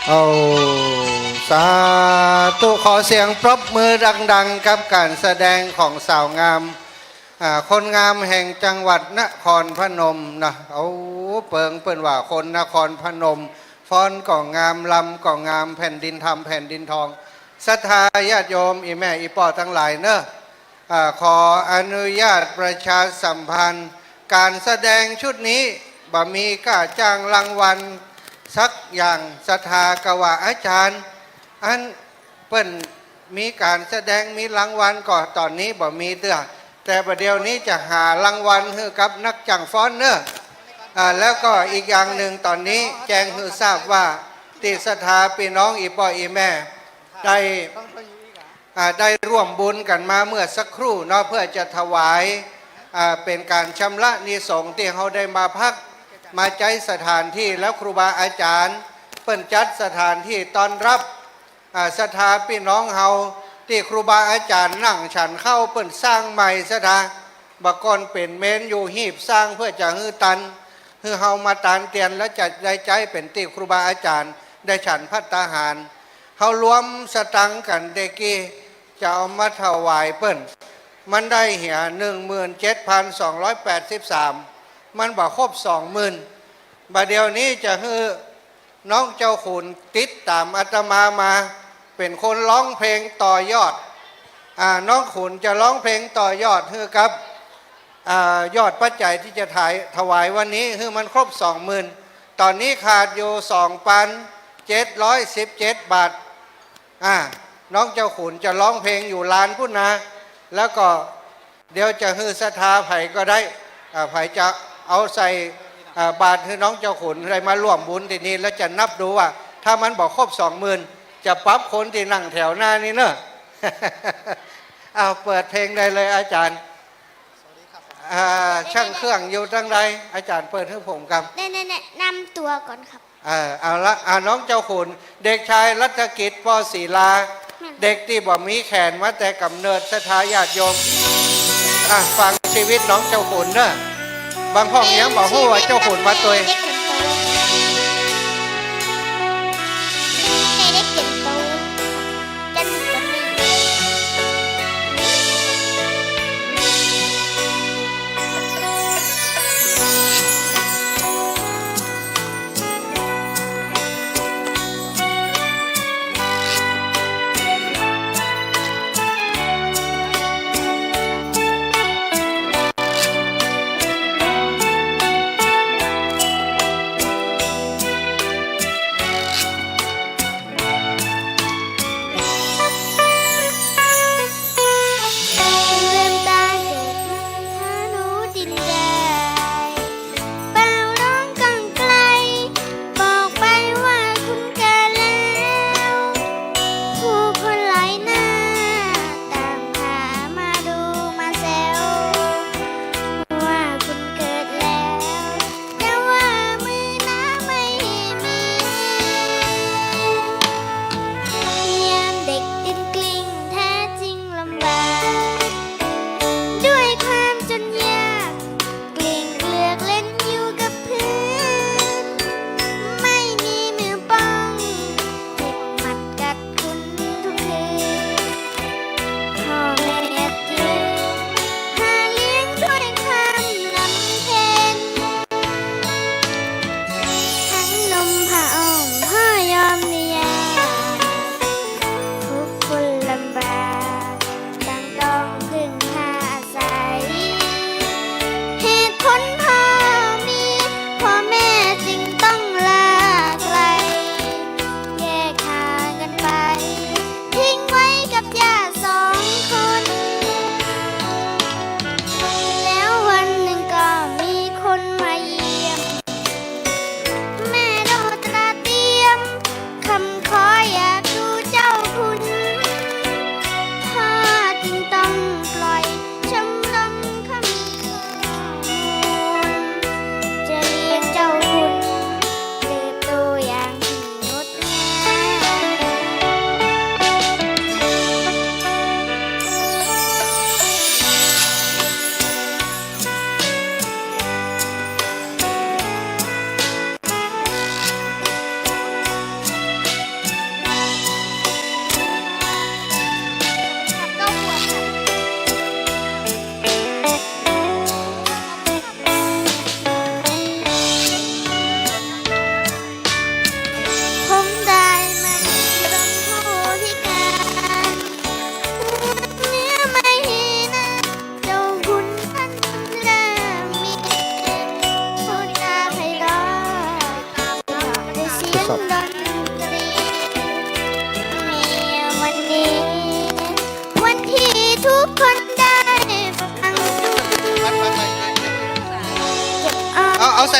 เอาสาธุขอเสียงปรบมือดังๆกับการแสดงของสาวงามคนงามแห่งจังหวัดนครพนมนะเอาเปิ่นว่าคนนครพนมฟ้อนก่องงามลำก่องงามแผ่นดินธรรมแผ่นดินทองศรัทธาญาติโยมอีแม่อีป่อทั้งหลายเนอะขออนุญาตประชาสัมพันธ์การแสดงชุดนี้บ่มีค่าจ้างรางวัลสักอย่างศรัทธากว่าอาจารย์อันเปิ้นมีการแสดงมีรางวัลก่อนตอนนี้บ่มีเด้อแต่ประเดี๋ยวนี้จะหารางวัลให้กับนักจังฟ้อนเนอะแล้วก็อีกอย่างหนึ่งตอนนี้แจ้งให้ทราบว่าติศรัทธาพี่น้องอีป่ออีแม่ได้ร่วมบุญกันมาเมื่อสักครู่เนาะเพื่อจะถวายเป็นการชำระนิสงส์ที่เขาได้มาพักมาใจสถานที่แล้วครูบาอาจารย์เปิ้นจัดสถานที่ต้อนรับศรัทธาพี่น้องเฮาที่ครูบาอาจารย์นั่งฉันเข้าเปิ้นสร้างใหม่ศรัทธาบักกอนเป็นเมนอยู่หีบสร้างเพื่อจะฮือตันฮือเฮามาตานเตียนแล้วจะได้ใจเป็นที่ครูบาอาจารย์ได้ฉันภัตตาหารเฮารวมสตังกันเดกี้จะเอามาถวายเปิ้นมันได้เหี่ย17,283มันบ่ครบ20,000บัดเดี๋ยวนี้จะฮือน้องเจ้าขุนติดตามอาตมามาเป็นคนร้องเพลงต่อยอดน้องขุนจะร้องเพลงต่อยอดฮือครับยอดปัจจัยที่จะถวายวันนี้ฮือมันครบ20,000ตอนนี้ขาดอยู่2,717 บาทน้องเจ้าขุนจะร้องเพลงอยู่ลานพุทธนะแล้วก็เดี๋ยวจะฮือศรัทธาไผ่ก็ได้ไผ่จะเอาใส่บาทให้น้องเจ้าขุนอะไรมาร่วมบุญทีนี้แล้วจะนับดูว่าถ้ามันบอกครบ20,000จะปรับคนที่นั่งแถวหน้านี่เนอะเอาเปิดเพลงได้เลยอาจารย์ช่างเครื่องอยู่ตั้งใดอาจารย์เปิดให้ผมครับแนะนำตัวก่อนครับเอาละน้องเจ้าขุนเด็กชายรัตกิจป.ศิลาเด็กที่บ่มีแขนมาแต่กำเนิดศรัทธาญาติโยมฟังชีวิตน้องเจ้าขุนเนอะบางห้องยังบอกว่าเจ้าขุนมาตัว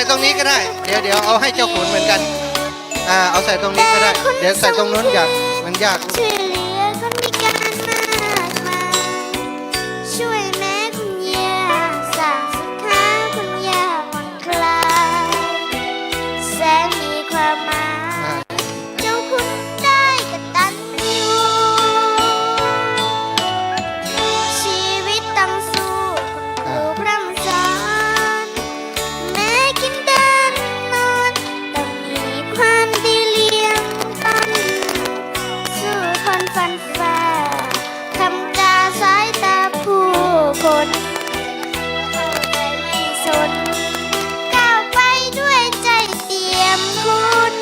ตรงนี้ก็ได้เดี๋ยวเอาให้เจ้าขุนเหมือนกันเอาใส่ตรงนี้ก็ได้เดี๋ยวใส่ตรงนู้นอยากมันยาก ช่วยเหลือคนพิการมากมายช่วยแม่คุณย่าสร้างสุขาคุณย่าผ่อนคลายแสนมีความหมายเจ้าคุณได้กตัญญูชีวิตต้องสู้คุณครูพร่ำสอนแม้กินเดินนอนต้องมีความดีเลี้ยงต้นสู้คนฟันฝ่าทำตาสายตาผู้คนเข้าใจไม่สนก้าวไปด้วยใจเตรียมคุณ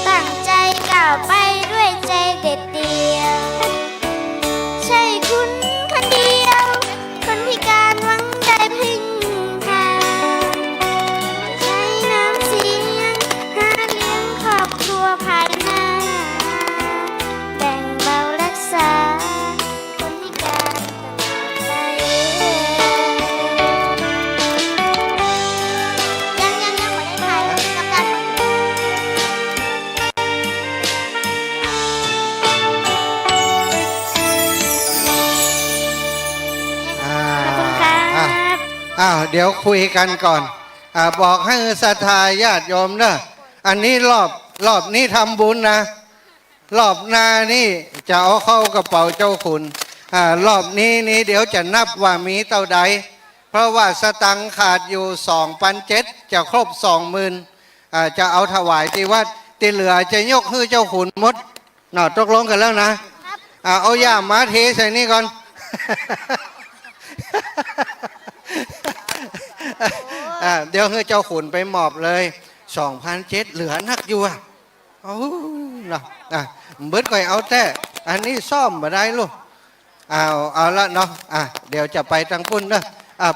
ตั้งใจก้าวไปด้วยใจเด็ดเดี่ยวใช่คุณคนเดียวคนพิการหวังได้พึ่งพาใช้น้ำเสียงหาเลี้ยงครอบครัวภายหน้าแบ่งเบารักษาคนพิการตลอดไปยังไม่ได้ถ่ายกับการ อ่า ขอบคุณครับ เดี๋ยวคุยกันก่อนบอกให้ศรัทธาญาติโยมเนอะอันนี้รอบนี้ทำบุญนะรอบหน้านี่จะเอาเข้ากระเป๋าเจ้าคุณรอบนี้เดี๋ยวจะนับว่ามีเท่าใดเพราะว่าสตังค์ขาดอยู่2,700จะครบ20,000จะเอาถวายที่วัดที่เหลือจะยกให้เจ้าขุนหมดเนาะตกลงกันแล้วนะเอาย่ามาเทใส่นี่ก่อน เดี๋ยวให้เจ้าขุนไปมอบเลย2,700เหลือนักอยู่โอ้เนาะเบิดก่อยเอาแต่อันนี้ซ่อมมาได้ลูกเอาละเนาะเดี๋ยวจะไปทางพุ่นเนาะ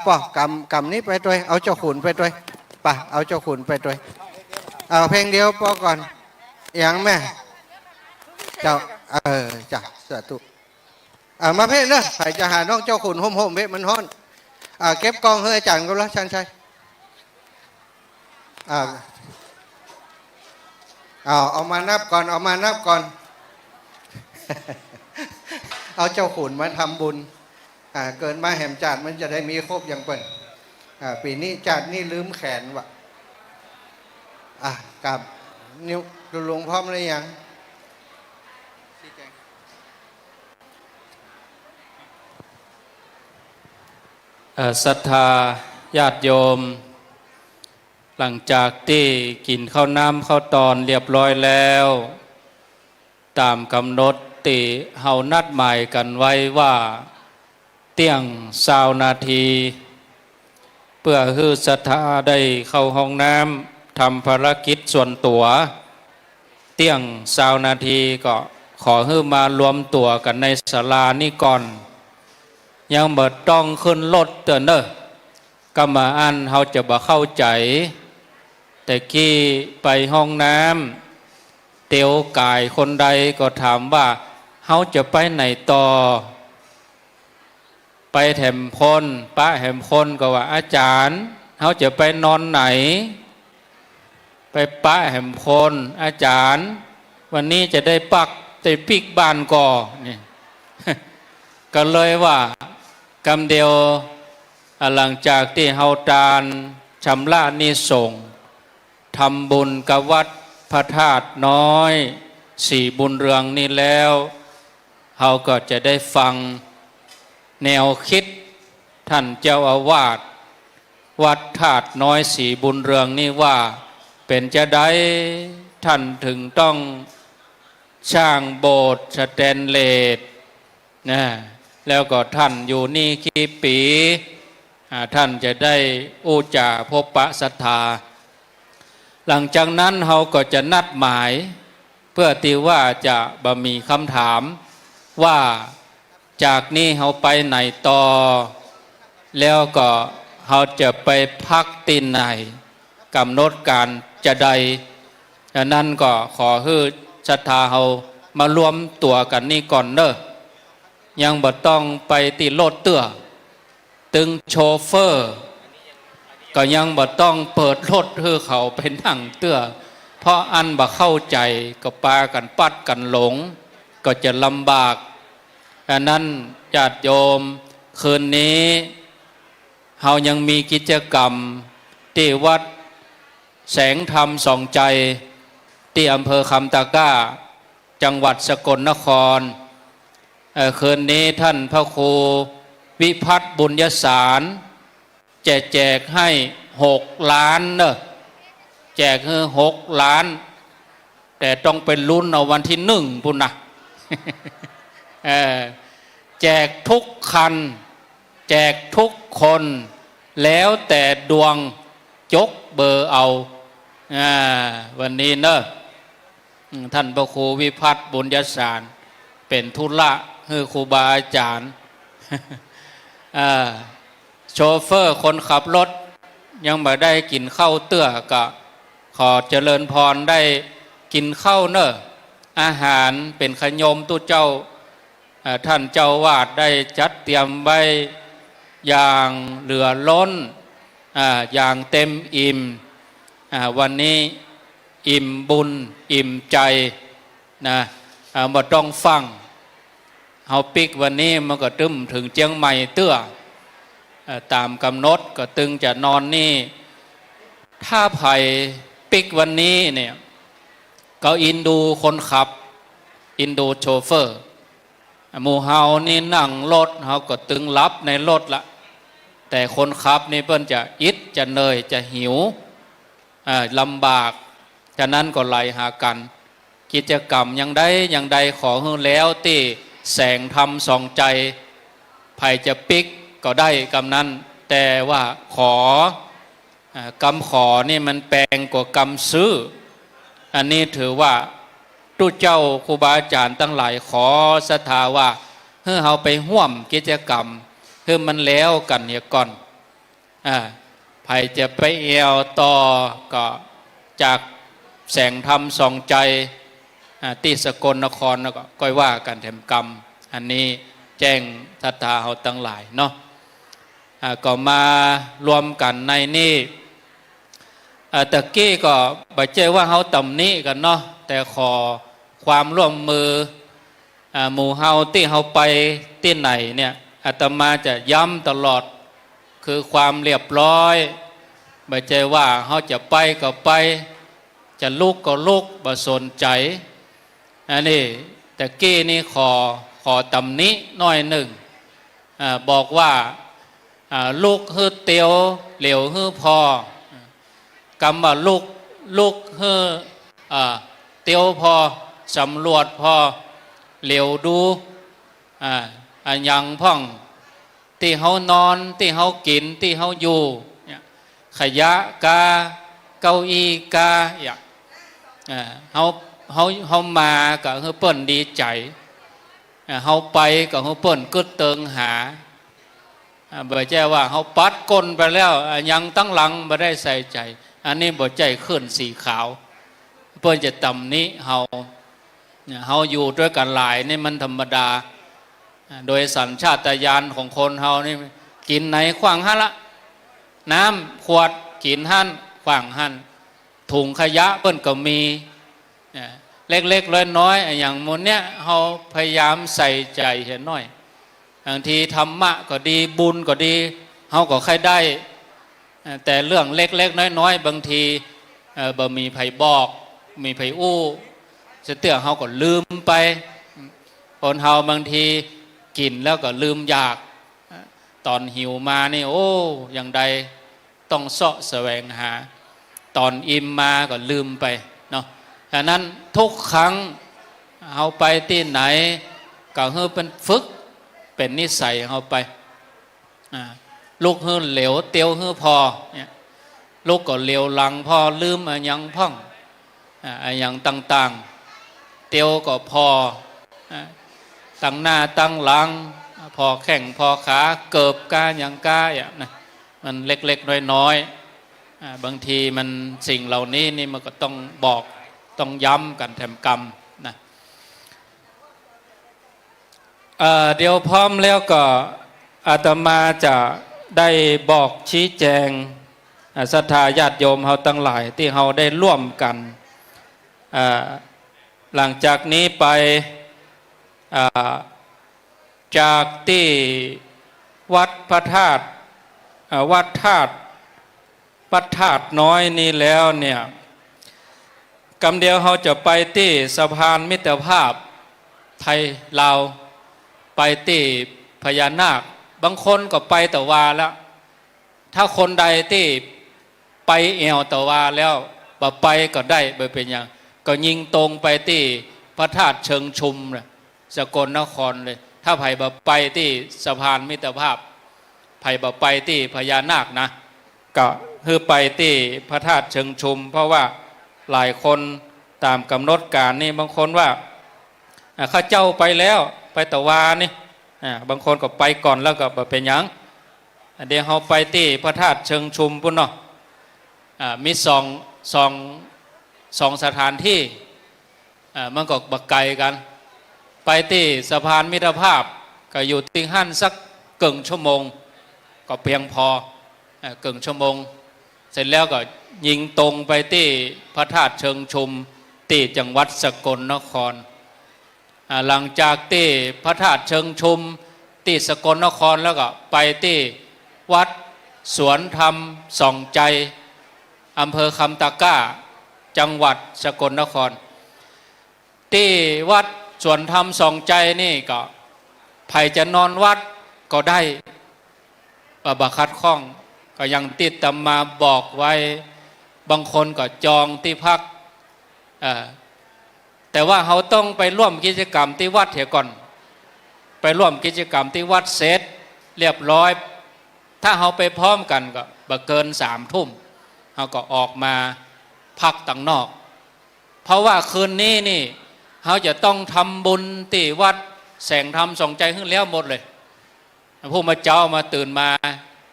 ปอกำนี้ไปด้วยเอาเจ้าขุนไปด้วยป่ะเอาเจ้าขุนไปด้วยเอาเพลงเดียวปอก่อนอย่างแม่เจ้าจ้ะสาธุมาเพลงเนาะใครจะหาน้องเจ้าขุนห่มๆเวมันฮ้อนเก็บกองเฮ้ยอาจารย์ก็แล้วชันชัยเอามานับก่อนเอามานับก่อน เอาเจ้าขุนมาทำบุญเกินมาแหมจัดมันจะได้มีครบอย่างเปิ่นปีนี้จัดนี่ลืมแขนวะกับนิ้วลุงพร้อมหรือยังศรัทธาญาติโยมหลังจากที่กินข้าวน้ำข้าวตอนเรียบร้อยแล้วตามกำหนดติเฮานัดหมายกันไว้ว่าเที่ยง20 นาทีเพื่อให้ศรัทธาได้เข้าห้องน้ำทำภารกิจส่วนตัวเที่ยง20 นาทีก็ขอให้มารวมตัวกันในศาลานี้ก่อนยังบ่ต้องขึ้นรถเตือนเนอะก็มาอันเขาจะบ่เข้าใจแต่กี้ไปห้องน้ำเตียวกายคนใดก็ถามว่าเขาจะไปไหนต่อไปแถมคนป้าแถมคนก็ว่าอาจารย์เขาจะไปนอนไหนไปป้าแถมคนอาจารย์วันนี้จะได้ปักแต่ปิกบ้านก่อนี่ ก็เลยว่ากำเดียวหลังจากที่เฮาตานชำระนิสงส์ทำบุญกับวัดพระธาตุน้อย4 บุญเรืองนี้แล้วเฮาก็จะได้ฟังแนวคิดท่านเจ้าอาวาสวัดธาตุน้อย4 บุญเรืองนี้ว่าเป็นจะได้ท่านถึงต้องสร้างโบสถ์สแตนเลสนะแล้วก็ท่านอยู่นี่กี่ปีท่านจะได้อู้จ่าพบปะศรัทธาหลังจากนั้นเราก็จะนัดหมายเพื่อที่ว่าจะบ่มีคำถามว่าจากนี้เราไปไหนต่อแล้วก็เราจะไปพักที่ไหนกำหนดการจะใดดังนั้นก็ขอให้ศรัทธาเรามารวมตัวกันนี่ก่อนเนอะยังบ่ต้องไปตีโลดเตื้อตึงโชเฟอร์ ก็ยังบ่ต้องเปิดรถให้เขาไปนั่งเตื้อเพราะอันบ่เข้าใจก็ปากันปัดกันหลงก็จะลำบากอันนั้นญาติโยมคืนนี้เฮายังมีกิจกรรมที่วัดแสงธรรมส่องใจที่อำเภอคำตะกร้าจังหวัดสกลนครคืนนี้ท่านพระครูวิพัฒน์บุญยสารแจกให้6 ล้านเนอะแจกให้6 ล้านแต่ต้องเป็นลุ้นเอาวันที่1พุ่นนะ แจกทุกคันแจกทุกคนแล้วแต่ดวงยกเบอร์เอาวันนี้เนอะท่านพระครูวิพัฒน์บุญยสารเป็นธุระให้ครูบาอาจารย์ โชเฟอร์คนขับรถยังไม่ได้กินข้าวเตื้อก็ขอเจริญพรได้กินข้าวเนอะอาหารเป็นขยมตู้เจ้าท่านเจ้าวาดได้จัดเตรียมไว้อย่างเหลือล้นอย่างเต็มอิ่มวันนี้อิ่มบุญอิ่มใจนะบ่ต้องฟังเฮาปิกวันนี้มันก็ตึ้มถึงเจียงใหม่เตื้อตามกำหนดก็ตึงจะนอนนี่ถ้าไผ่ปิกวันนี้เนี่ยก็อินดูคนขับอินดูโชเฟอร์หมู่เฮานี่นั่งรถเฮาก็ตึงรับในรถละแต่คนขับนี่เพิ่นจะอิดจะเหนื่อยจะหิวลำบากฉะนั้นก็ไล่หากันกิจกรรมยังใดขอให้แล้วที่แสงธรรมส่องใจไผ่จะปิกก็ได้กำนั้นแต่ว่ากำขอนี่มันแปลงกว่ากำซื้ออันนี้ถือว่าตู้เจ้าครูบาอาจารย์ตั้งหลายขอศรัทธาว่าเฮ้เราไปห่วมกิจกรรมเฮ้มันแล้วกันเนี่ยก่อนไผ่จะไปเอวต่อก็จากแสงธรรมส่องใจที่สกลนครแล้วก็ก้อยว่ากันแถมกรรมอันนี้แจ้งศรัทธาเราตั้งหลายเนาะก็มารวมกันในนี่ตะกี้ก็บ่ใจว่าเฮาตำหนิกันเนาะแต่ขอความร่วมมือหมู่เฮาที่เฮาไปที่ไหนเนี่ยอาตมาจะย้ำตลอดคือความเรียบร้อยบ่ใจว่าเฮาจะไปก็ไปจะลุกก็ลุกบ่สนใจอันนี้ตะกี้นี่ขอตำหนิน้อยหนึ่งบอกว่าลูกฮือเตียวเหลวฮือพอกำว่าลูกฮือเตียวพอสำรวจพอเหลวดูอันยังพ่องที่เขานอนที่เขากินที่เขาอยู่ขยะกาเก้าอี้กาอย่างเขามาก็เฮาเปิ้นดีใจเขาไปก็เฮาเปิ้นกึดเติงหาบ่ใช่ว่าเขาปัดก้นไปแล้วยังตั้งหลังบ่ได้ใส่ใจอันนี้บ่ใจขึ้นสีขาวเปิ้นจะตำนี้เฮาอยู่ด้วยกันหลายนี่มันธรรมดาโดยสัญชาตญาณของคนเฮานี่กินไหนขวางหั่นละน้ำขวดกินหั่นขวางหั่นถุงขยะเปิ้นก็มีเล็กๆน้อยๆอย่างหมดเนี้ยเฮาพยายามใส่ใจเห็นน้อยบางทีธรรมะก็ดีบุญก็ดีเฮาก็ใครได้แต่เรื่องเล็กๆน้อยๆบางทีบ่มีไผบอกมีไผอู้เสียเตื้อเฮาก็ลืมไปคนเฮาบางทีกินแล้วก็ลืมอยากตอนหิวมานี่โอ้อย่างใดต้องเสาะแสวงหาตอนอิ่มมาก็ลืมไปเนาะฉะนั้นทุกครั้งเฮาไปที่ไหนก็เฮาเป็นฝึกเป็นนิสัยเฮาไปลูกเฮือเหลวเตียวเฮือพอเนี่ยลูกก็เหลวหลังพอลืมอะไรยังพ่องอะไรยังต่างๆเตียวก็พอตั้งหน้าตั้งหลังพอแข่งพอขาเกิบกาอย่างกาอย่างนะมันเล็กๆน้อยๆบางทีมันสิ่งเหล่านี้นี่มันก็ต้องบอกต้องย้ำกันแถมกรรมนะเดี๋ยวพร้อมแล้วก็อาตมาจะได้บอกชี้แจง ศรัทธาญาติโยมเฮาตั้งหลายที่เฮาได้ร่วมกันหลังจากนี้ไปจากที่วัดพระธาตุวัดธาตุวัดธาตุน้อยนี้แล้วเนี่ยกำเดียวเราจะไปที่สะพานมิตรภาพไทยลาวไปที่พญานาคบางคนก็ไปแต่วาแล้วถ้าคนใดที่ไปแอวแต่วาแล้วบ่ไปก็ได้บ่เป็นอย่างก็ยิงตรงไปที่พระธาตุเชิงชุมนะสกลนครเลยถ้าไผ่บ่ไปที่สะพานมิตรภาพไผ่บ่ไปที่พญานาคนะก็คือไปที่พระธาตุเชิงชุมเพราะว่าหลายคนตามกำหนดการนี่บางคนว่าข้าเจ้าไปแล้วไปตะวานี่บางคนก็ไปก่อนแล้วก็บ่เป็นหยังเดี๋ยวเราไปที่พระธาตุเชิงชุมพุ่นเนาะมีสองสถานที่มันก็บักไกลกันไปที่สะพานมิตรภาพก็อยู่ที่หั่นสักเกิ่งชั่วโมงก็เพียงพอเกิ่งชั่วโมงเสร็จแล้วก็ยิงตรงไปที่พระธาตุเชิงชุมที่จังหวัดสกลนครหลังจากที่พระธาตุเชิงชุมที่สกลนครแล้วก็ไปที่วัดสวนธรรมส่องใจอำเภอคำตะกร้าจังหวัดสกลนครที่วัดสวนธรรมส่องใจนี่ก็ไผ่จะนอนวัดก็ได้บักคัดข้องก็ยังติดตามมาบอกไว้บางคนก็จองที่พักแต่ว่าเขาต้องไปร่วมกิจกรรมที่วัดเถียก่อนไปร่วมกิจกรรมที่วัดเสร็จเรียบร้อยถ้าเขาไปพร้อมกันก็บ่เกิน3 ทุ่มเขาก็ออกมาพักต่างนอกเพราะว่าคืนนี้นี่เขาจะต้องทำบุญที่วัดแสงธรรมส่องใจขึ้นแล้วหมดเลยผู้มาเจ้ามาตื่นมา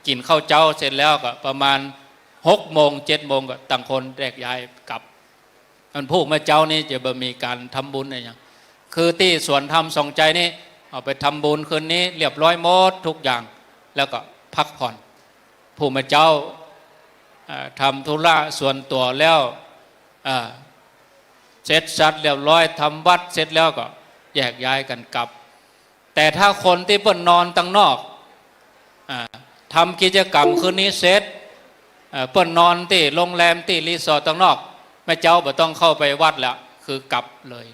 กินข้าวเจ้าเสร็จแล้วก็ประมาณ6 โมง 7 โมงก็ต่างคนแยกย้ายกลับอันผู้มาเจ้านี่จะบ่มีการทำบุญอะไรอย่างคือที่สวนธรรมส่องใจนี่เอาไปทำบุญคืนนี้เรียบร้อยหมดทุกอย่างแล้วก็พักผ่อนผู้มาเจ้าทำธุระส่วนตัวแล้วเสร็จสัดเรียบร้อยทำวัดเสร็จแล้วก็แยกย้ายกันกลับแต่ถ้าคนที่เพิ่นนอนตั้งนอกทำกิจกรรมคืนนี้เสร็จเพิ่นนอนที่โรงแรมที่รีสอร์ทตั้งนอกแม่เจ้าบ่ต้องเข้าไปวัดแล้วคือกลับเลย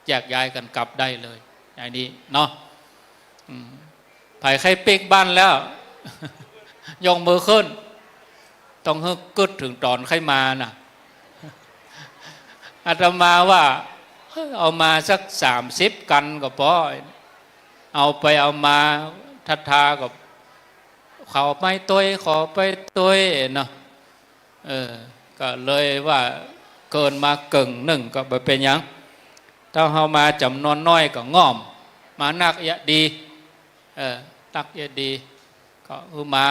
แยกย้ายกันกลับได้เลยอย่างนี้เนาะไผ่ใครปิกบ้านแล้ว ยกมือขึ้นต้องฮึกกึดถึงตอนใครมาน่ะอาตมาว่าเอามาสัก30 กันก็พอเอาไปเอามาทัดทากับเขาไม่ตัวขอไปตัวเนาะก็เลยว่าเกินมาเกิ่งหนึ่งก็เป็นยังถ้าเอามาจำนวนน้อยก็ง่อมมานักยะดีนักยะดีก็มา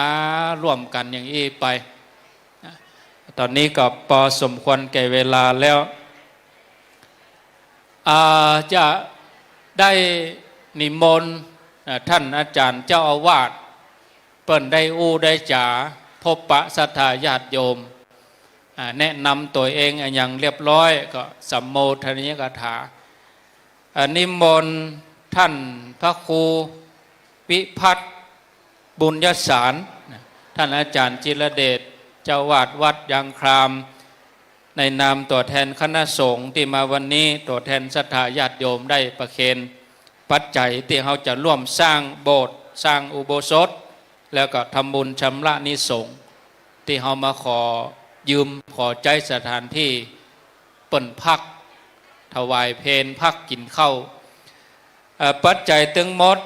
ร่วมกันอย่างนี้ไปตอนนี้ก็พอสมควรแก่เวลาแล้วจะได้นิมนต์ท่านอาจารย์เจ้าอาวาสเปิ้นได้ได้จ๋าพบปะศรัทธาญาติโยมแนะนำตัวเองอย่างเรียบร้อยก็สัมโมทนิยกถานิมนต์ท่านพระครูวิพัฒน์บุญยสารท่านอาจารย์จิรเดชเจ้าวาดวัดยางครามในนามตัวแทนคณะสงฆ์ที่มาวันนี้ตัวแทนศรัทธาญาติโยมได้ประเคนปัจจัยที่เขาจะร่วมสร้างโบสถ์สร้างอุโบสถแล้วก็ทำบุญชำระนิสงฆ์ที่เขามาขอยืมขอใจสถานที่เปิ่นพักถวายเพลพักกินข้าวปัจจัยตึงหมด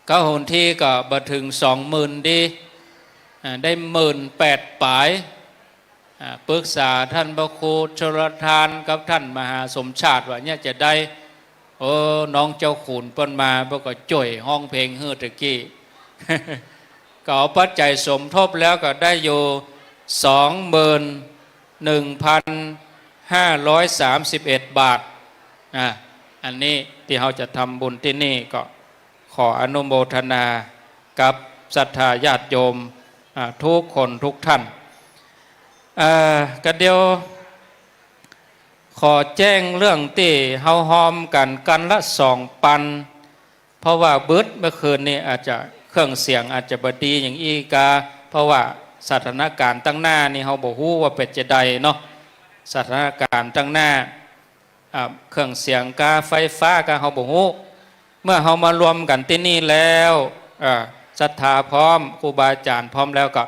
ก็หนที่ก็บ่ถึง20,000ดีได้18,000ปลายปรึกษาท่านพระครูชลทานกับท่านมหาสมชาติว่าเนี่ยจะได้น้องเจ้าขุนเปิ้นมาเพิ่นก็จ่วยห้องเพลงฮื้อตะกี้ ก็เอาปัจจัยสมทบแล้วก็ได้อยู่21,531 บาทอันนี้ที่เราจะทำบุญที่นี่ก็ขออนุโมทนากับศรัทธาญาติโยมทุกคนทุกท่าน ก็เดียวขอแจ้งเรื่องที่เฮาหอมกันละ2 ปันเพราะว่าเบิดเมื่อคืนนี้อาจจะเครื่องเสียงอาจจะบดีอย่างอีกาเพราะว่าสถานการณ์ตั้งหน้านี่เฮาบ่ฮู้ว่าเป็นจะใดเนาะสถานการณ์ตั้งหน้าเครื่องเสียงกาไฟฟ้ากาเฮาบ่ฮู้เมื่อเฮามารวมกันที่นี่แล้วศรัทธาพร้อมครูบาอาจารย์พร้อมแล้วก็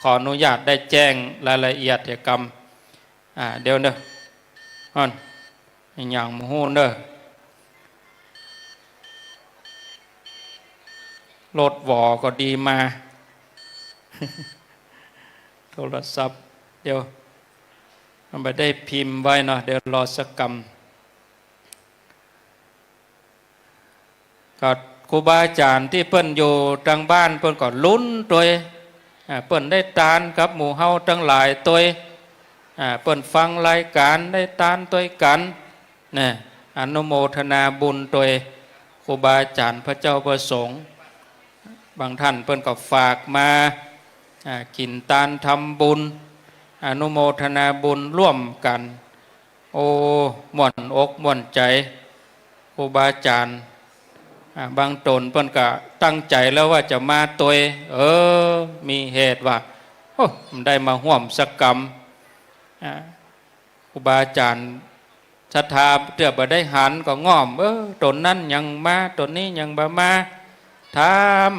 ขออนุญาตได้แจ้งรายละเอียดกรรมเดี๋ยวเด้ออย่างบ่ฮู้เด้อรถวอก็ดีมา โทรศัพท์เดี๋ยวมันไปได้พิมพ์ไว้เนาะเดี๋ยวรอสักกรรมก็ครูบาอาจารย์ที่เปิ้นอยู่ทางบ้านเปิ้นก็ลุ้นตัวเปิ้นได้ตานกับหมู่เฮาทั้งหลายตัวเปิ้นฟังรายการได้ตานตัวกันนะอนุโมทนาบุญตัวครูบาอาจารย์พระเจ้าประสงค์บางท่านเปิ้นก็ฝากมากินตานทำบุญอนุโมทนาบุญร่วมกันโอ้ม่วนอกม่วนใจครูบาอาจารย์บางตนเปิ้นก็ตั้งใจแล้วว่าจะมาตัวมีเหตุว่ามันได้มาห่วมสักกรรมครูบาอาจารย์ศรัทธาเตือบ่ได้หันก็ง้อมตนนั้นยังมาตนนี้ยังบ่มาถาม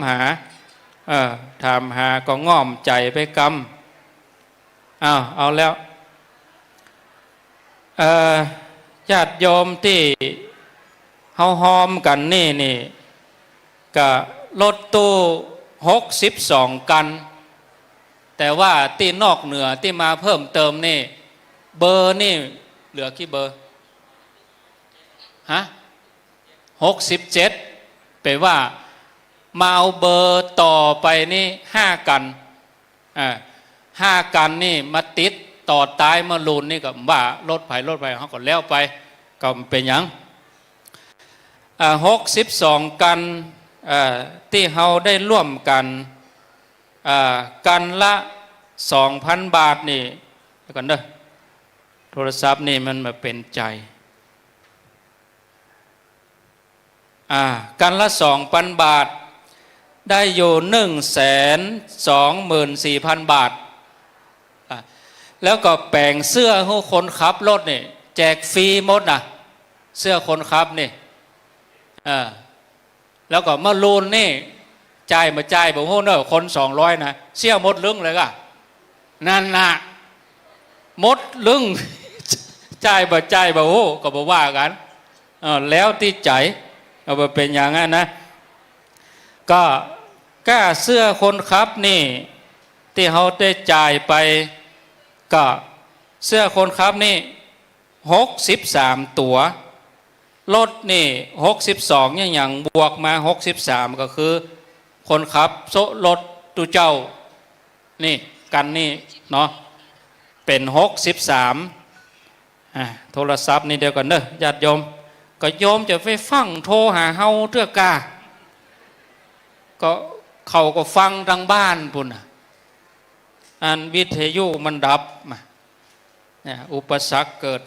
หาก็ง้อมใจไปกรรมเอาแล้วญาติโยมที่เฮาหอมกันนี่ก็รถตู้62 กันแต่ว่าที่นอกเหนือที่มาเพิ่มเติมนี่เบอร์นี่เหลือกี่เบอร์67แปลว่ามาเอาเบอร์ต่อไปนี่5 กัน5 กันนี่มาติดต่อตายมาลูนนี่ก็ว่ารถไฟเขาก็แล้วไปก็เป็นอย่าง62 กันที่เราได้ร่วมกันกันละ 2,000 บาทนี่ก่อนเด้อโทรศัพท์นี่มันมาเป็นใจกันละ 2,000 บาทได้อยู่ 124,000 บาทแล้วก็แปลงเสื้อให้คนขับรถนี่แจกฟรีหมดนะเสื้อคนขับนี่แล้วก็มาลูนนี่จ่ายมาจ่ายบอกโหเนอะคน200นะเสี่ยหมดลึงเลยก็นั่นนะหมดลึง จ่ายมาจ่ายบอกโหก็บอกว่ากันแล้วที่ใจเอาไปเป็นอย่างนั้นนะก็กล้าเสื้อคนขับนี่ที่เขาได้จ่ายไปก็เสื้อคนขับนี่63 ตัวรถนี่62อย่างบวกมา63ก็คือคนขับโซรถตุเจ้านี่กันนี่เนาะเป็น63โทรศัพท์นี่เดียวกันเด้อญาติโยมก็โยมจะไปฟังโทรหาเฮาเทื่อกาก็เขาก็ฟังทางบ้านพุ่นอันวิทยุมันดับมาอุปสรรคเกิด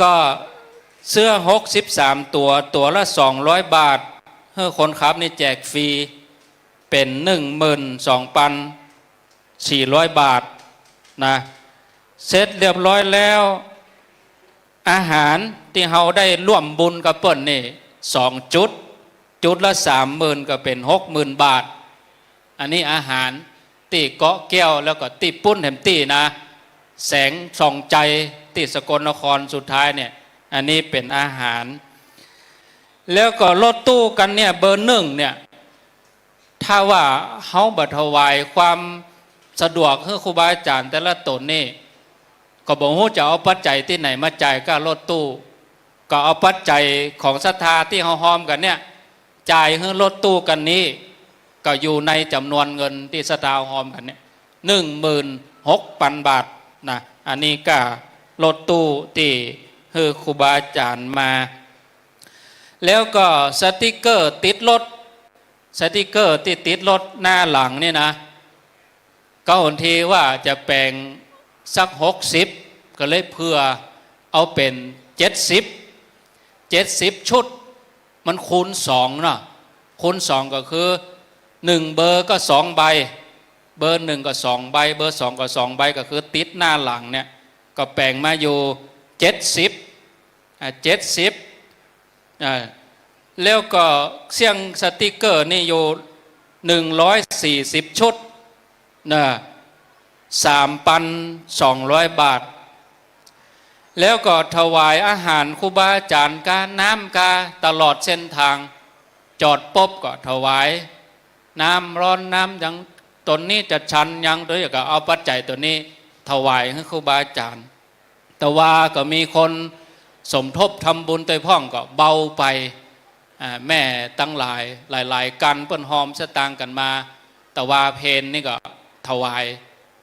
ก็เสื้อ63 ตัวละ200 บาทเฮ้คนขับนี่แจกฟรีเป็น 12,400 บาทนะเสร็จเรียบร้อยแล้วอาหารที่เราได้ร่วมบุญกับเปิ้นนี่2 จุดละ 30,000ก็เป็น 60,000 บาทอันนี้อาหารตีเกาะแก้วแล้วก็ตีปุ้นแถมตีนะแสงส่องใจตีสกลนครสุดท้ายเนี่ยอันนี้เป็นอาหารแล้วก็รถตู้กันเนี่ยเบอร์1เนี่ยถ้าว่าเฮาบัดถวายความสะดวกให้ครูบาอาจารย์แต่ละตนนี่ก็บอกว่าจะเอาปัจจัยที่ไหนมาจ่ายก็รถตู้ก็เอาปัจจัยของศรัทธาที่เฮาหอมกันเนี่ยจ่ายให้รถตู้กันนี้ก็อยู่ในจำนวนเงินที่ศรัทธาหอมกันเนี่ย16,000 บาทนะอันนี้ก็รถตู้ที่ให้ครูบาอาจารย์มาแล้วก็สติกเกอร์ติดรถสติกเกอร์ที่ติดรถหน้าหลังนี่นะ ก็หนทีว่าจะแปลงสัก60ก็เลยเพื่อเอาเป็น70ชุดมันคูณ2เนาะคูณ2ก็คือ1เบอร์ก็2ใบเบอร์1ก็2ใบเบอร์2ก็2ใบก็คือติดหน้าหลังเนี่ยก็แปลงมาอยู่70แล้วก็เสียงสติกเกอร์นี่อยู่140ชุดนะ3,200 บาทแล้วก็ถวายอาหารครูบาอาจารย์กาน้ำกาตลอดเส้นทางจอดปุ๊บก็ถวายน้ำร้อนน้ำยังตนนี้จะชันยังโดยก็เอาปัจจัยตัวนี้ถวายให้ครูบาอาจารย์แต่ว่าก็มีคนสมทบทำบุญตัวพ่องก็เบาไปแม่ตั้งหลายกันเปิ้นหอมสตางกันมาแต่ว่าเพนนี่ก็ถวาย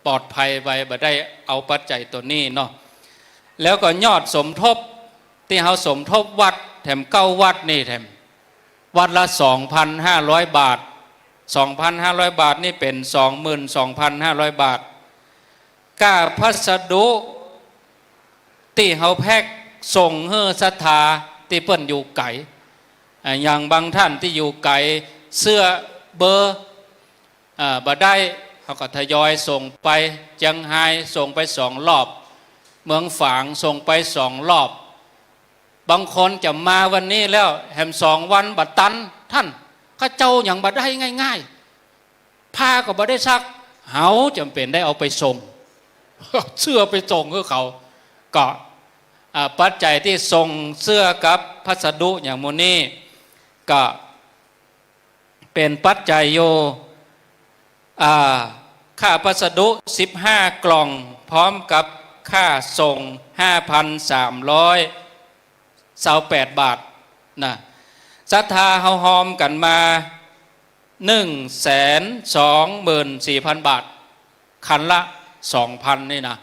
ปลอดภัยไปบ่ได้เอาปัจจัยตัวนี้เนาะแล้วก็ยอดสมทบที่เขาสมทบวัดแถม9 วัดนี่แถมวัดละ 2,500 บาท 2,500 บาทนี่เป็น 22,500 บาทค่าพัสดุที่เขาแพ็กส่งเฮือศรัทธาที่เปิ้นอยู่ไกลอย่างบางท่านที่อยู่ไกลเสื้อเบอร์บ่ได้เขาก็ทยอยส่งไปเจียงไฮ้ส่งไป2 รอบเมืองฝางส่งไป2 รอบบางคนจะมาวันนี้แล้วแหม2 วันบัดตันท่านข้าเจ้าอย่างบัดได้ง่ายๆผ้าก็บ่ได้ซักเฮาจำเป็นได้เอาไปส่ง เสื้อไปส่งให้เขาก็ปัจจัยที่ส่งเสื้อกับพัสดุอย่างโมนี่ก็เป็นปัจจัยโยค่าพัสดุ15 กล่องพร้อมกับค่าส่ง 5,328 บาทนะศรัทธาเฮาหอมกันมา 124,000 บาทคันละ 2,000 นี่นะ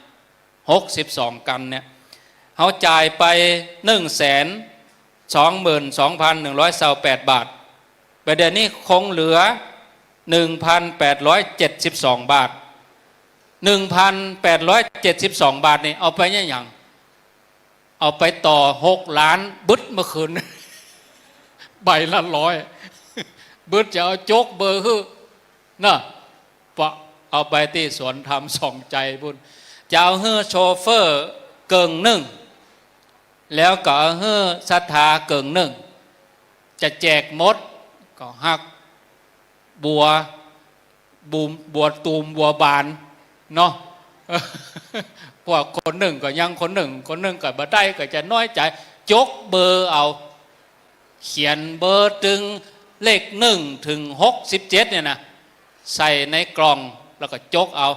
62 กันเนี่ยเฮาจ่ายไป 122,128 บาทประเดี๋ยวนี้คงเหลือ 1,872 บาท 1,872 บาทนี่เอาไปอย่างเอาไปต่อ6 ล้านบึดเมื่อคืน ใบละ100บึดจะเอาโจกเบอร์คือน่ะปะเอาไปที่สวนธรรมส่องใจบุญจะเอาเฮือโชเฟอร์เกิงหนึ่งแล้วก็เอาเฮือศรัทธาเกิงหนึ่งจะแจกมดก็หักบัวตูมบัวบานเนาะ พวกคนหนึ่งก็ยังคนหนึ่งก็บ่ได้ก็จะน้อยใจจกเบอร์เอาเขียนเบอร์ถึงเลข1 ถึง 67เนี่ยนะใส่ในกล่องแล้วก็จกเอา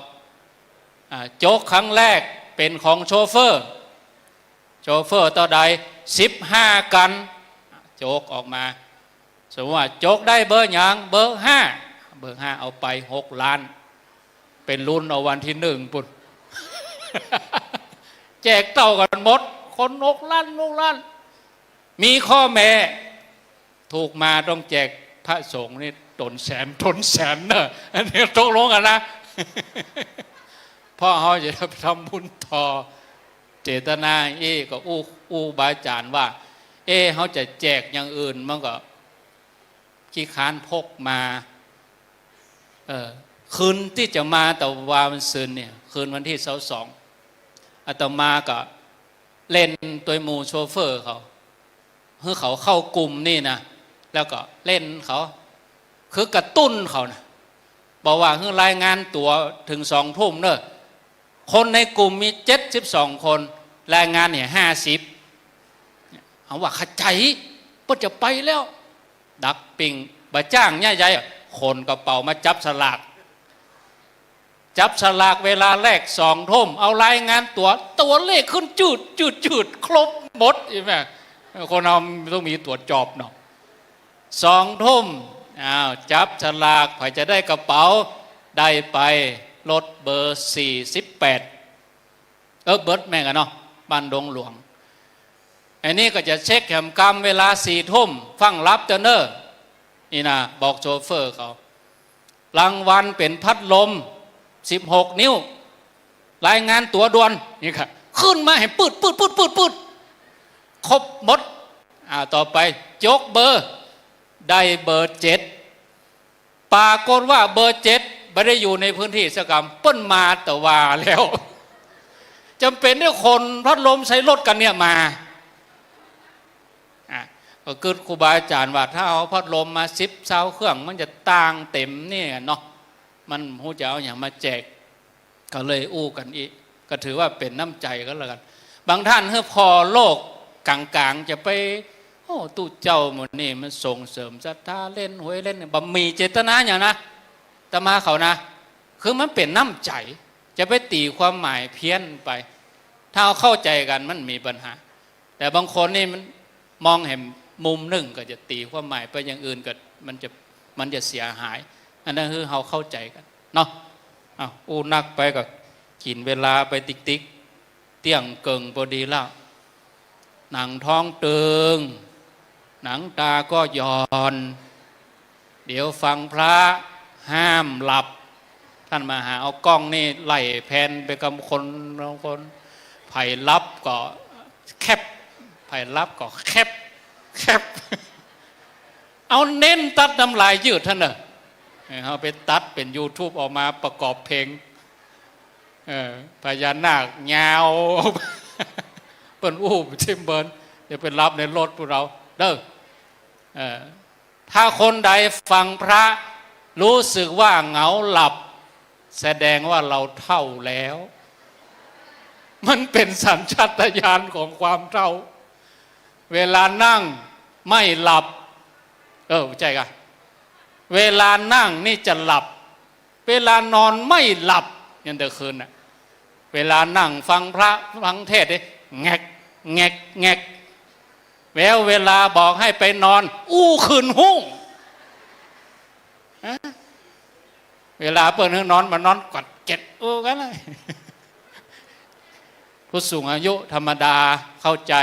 จกครั้งแรกเป็นของโชเฟอร์ต่อใด15 กันจกออกมาสมมติว่าจกได้เบอร์อย่างเบอร์5เอาไป6 ล้านเป็นรุ่นเอาวันที่1ปุ่น แจกเต่ากันหมดคน6 ล้านมีข้อแม้ถูกมาต้องแจกพระสงฆ์นี่ตนแสนเนอะอันนี้ตกลงกันนะ พ่อเขาจะทำบุญต่อเจตนาก็อู้บาอาจารย์ว่าเขาจะแจกอย่างอื่นมันก็ขี้ค้านพกมาคืนที่จะมาแต่วาวันซืนเนี่ยคืนวันที่22อาตมาก็เล่นตัวหมู่โชเฟอร์เขาเพื่อเขาเข้ากลุ่มนี่นะแล้วก็เล่นเขาคือกระตุ้นเขานะบอกว่าเพื่อรายงานตัวถึง2 ทุ่มเนอะคนในกลุ่มมี72 คนรายงานเนี่ย50เขาว่าขจายก็จะไปแล้วดักปิงบะจ้างใหญ่ๆคนกระเป๋ามาจับสลากเวลาแรก2 ทุ่มเอารายงานตัวเลขขึ้นจืดครบหมดใช่ไหมคนเราต้องมีตรวจจอบเนาะ2 ทุ่มจับฉลากใครจะได้กระเป๋าได้ไปรถเบอร์48เบิร์ดแม่งกันเนาะบ้านดงหลวงอันนี้ก็จะเช็คแหมกรรมเวลา4 ทุ่มฟังรับเจเนอร์นี่นะบอกโชเฟอร์เขารางวัลเป็นพัดลม 16 นิ้วรายงานตัวด่วนนี่ค่ะขึ้นมาให้ปืดครบหมดต่อไปยกเบอร์ได้เบอร์ 7ปรากฏว่าเบอร์ 7ไม่ได้อยู่ในพื้นที่สกรรมเปิ้นมาแต่ว่าแล้วจำเป็นที่คนพัดลมใช้รถกันเนี่ยมาก็คือครูบาอาจารย์ว่าถ้าเอาพัดลมมา10 เสาเครื่องมันจะต่างเต็มเนี่ยเนาะมันหูจะเอาอย่างมาแจกก็เลยอู้กันอีกก็ถือว่าเป็นน้ำใจก็แล้วกันบางท่านเมื่อพอโลกกลางๆจะไปโอ้ตู้เจ้าหมดนี่มันส่งเสริมศรัทธาเล่นหวยเล่นบะมีเจตนาอย่างนะแต่มาเขานะคือมันเป็นน้ำใจจะไปตีความหมายเพี้ยนไปถ้าเข้าใจกันมันมีปัญหาแต่บางคนนี่มันมองเห็นมุมหนึ่งก็จะตีความหมายไปอย่างอื่นก็มันจะเสียหายอันนั้นคือเราเข้าใจกันเนาะอู้นักไปก็กินเวลาไปติ๊กเตี้ยงเกิงพอดีแล้วหนังท้องตึงหนังตาก็หย่อนเดี๋ยวฟังพระห้ามหลับท่านมาหาเอากล้องนี่ไล่แผ่นไปกับคนไผ่ลับก็แคบไผ่ลับก็แคบเอาเน้นตัดน้ำลายยืดท่านเนอะเอาไปตัดเป็น YouTube ออกมาประกอบเพลงพญานาคยาวเปิ้นอู้ทิมเบิร์นจะเป็นรับในรถพวกเราเด้อถ้าคนใดฟังพระรู้สึกว่าเหงาหลับแสดงว่าเราเท่าแล้วมันเป็นสัญชาตญาณของความเท่าเวลานั่งไม่หลับใช่กันเวลานั่งนี่จะหลับเวลานอนไม่หลับยันเดือคืนน่ะเวลานั่งฟังพระฟังเทศน์แงกเวลาบอกให้ไปนอนอู้คืนหุ้งเวลาเปิดให้นอนมานอนกอดเก็ดกันเลยผู้สูงอายุธรรมดาเข้าใจ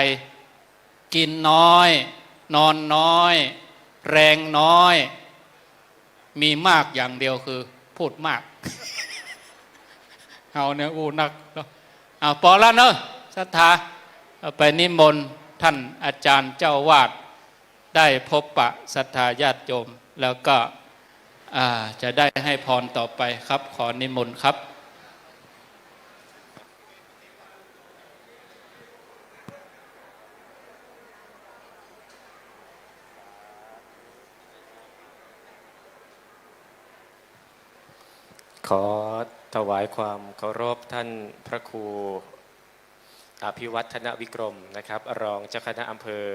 กินน้อยนอนน้อยแรงน้อยมีมากอย่างเดียวคือพูดมากเอาเนี่ยอู้นักพอแล้วเนอะศรัทธาไปนิมนต์ท่านอาจารย์เจ้าวาดได้พบปะศรัทธาญาติโยมแล้วก็จะได้ให้พรต่อไปครับขอนิมนต์ครับขอถวายความเคารพท่านพระครูอภิวัฒนวิกรมนะครับรองเจ้าคณะอำเภอ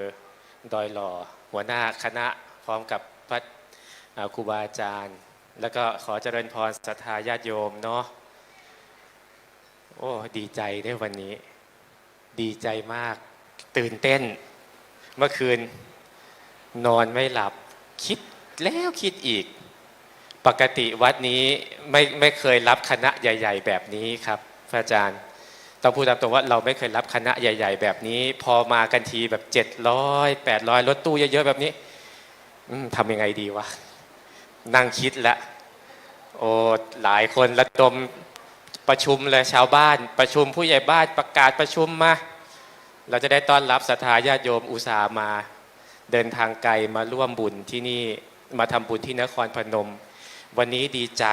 ดอยหล่อหัวหน้าคณะพร้อมกับพระครูบาอาจารย์แล้วก็ขอเจริญพรศรัทธาญาติโยมเนาะโอ้ดีใจในวันนี้ดีใจมากตื่นเต้นเมื่อคืนนอนไม่หลับคิดแล้วคิดอีกปกติวัดนี้ไม่เคยรับคณะใหญ่ๆแบบนี้ครับพระอาจารย์ต้องพูดตามตรงว่าเราไม่เคยรับคณะใหญ่ๆแบบนี้พอมากันทีแบบ700 800รถตู้เยอะๆแบบนี้ทำยังไงดีวะนั่งคิดแล้วโอ้หลายคนระดมประชุมเลยชาวบ้านประชุมผู้ใหญ่บ้านประกาศประชุมมาเราจะได้ต้อนรับศรัทธาญาติโยมอุตส่าห์มาเดินทางไกลมาร่วมบุญที่นี่มาทำบุญที่นครพนมวันนี้ดีใจ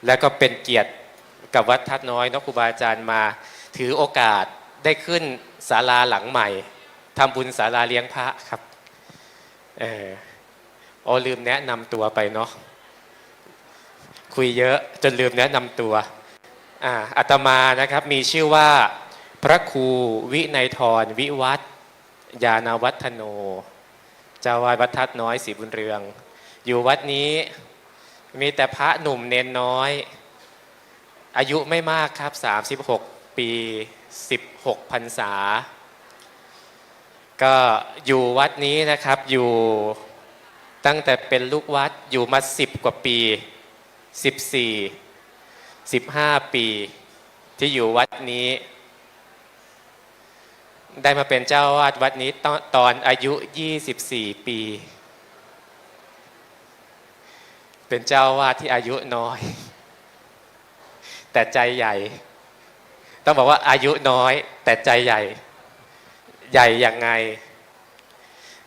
และก็เป็นเกียรติกับวัดทัดน้อยครูบาอาจารย์มาถือโอกาสได้ขึ้นศาลาหลังใหม่ทำบุญศาลาเลี้ยงพระครับลืมแนะนำตัวไปเนาะคุยเยอะจนลืมแนะนำตัวอาตมานะครับมีชื่อว่าพระครูวินัยธรวิวัฒน์ยานวัฒโนเจ้าวาดวัดทัดน้อยศรีบุญเรืองอยู่วัดนี้มีแต่พระหนุ่มเนนน้อยอายุไม่มากครับ36 ปี16 พรรษาก็อยู่วัดนี้นะครับอยู่ตั้งแต่เป็นลูกวัดอยู่มา10 กว่าปี15 ปีที่อยู่วัดนี้ได้มาเป็นเจ้าวาดวัดนี้ตอนอายุ24 ปีเป็นเจ้าวาดที่อายุน้อย แต่ใจใหญ่ ต้องบอกว่าอายุน้อยแต่ใจใหญ่ใหญ่ยังไง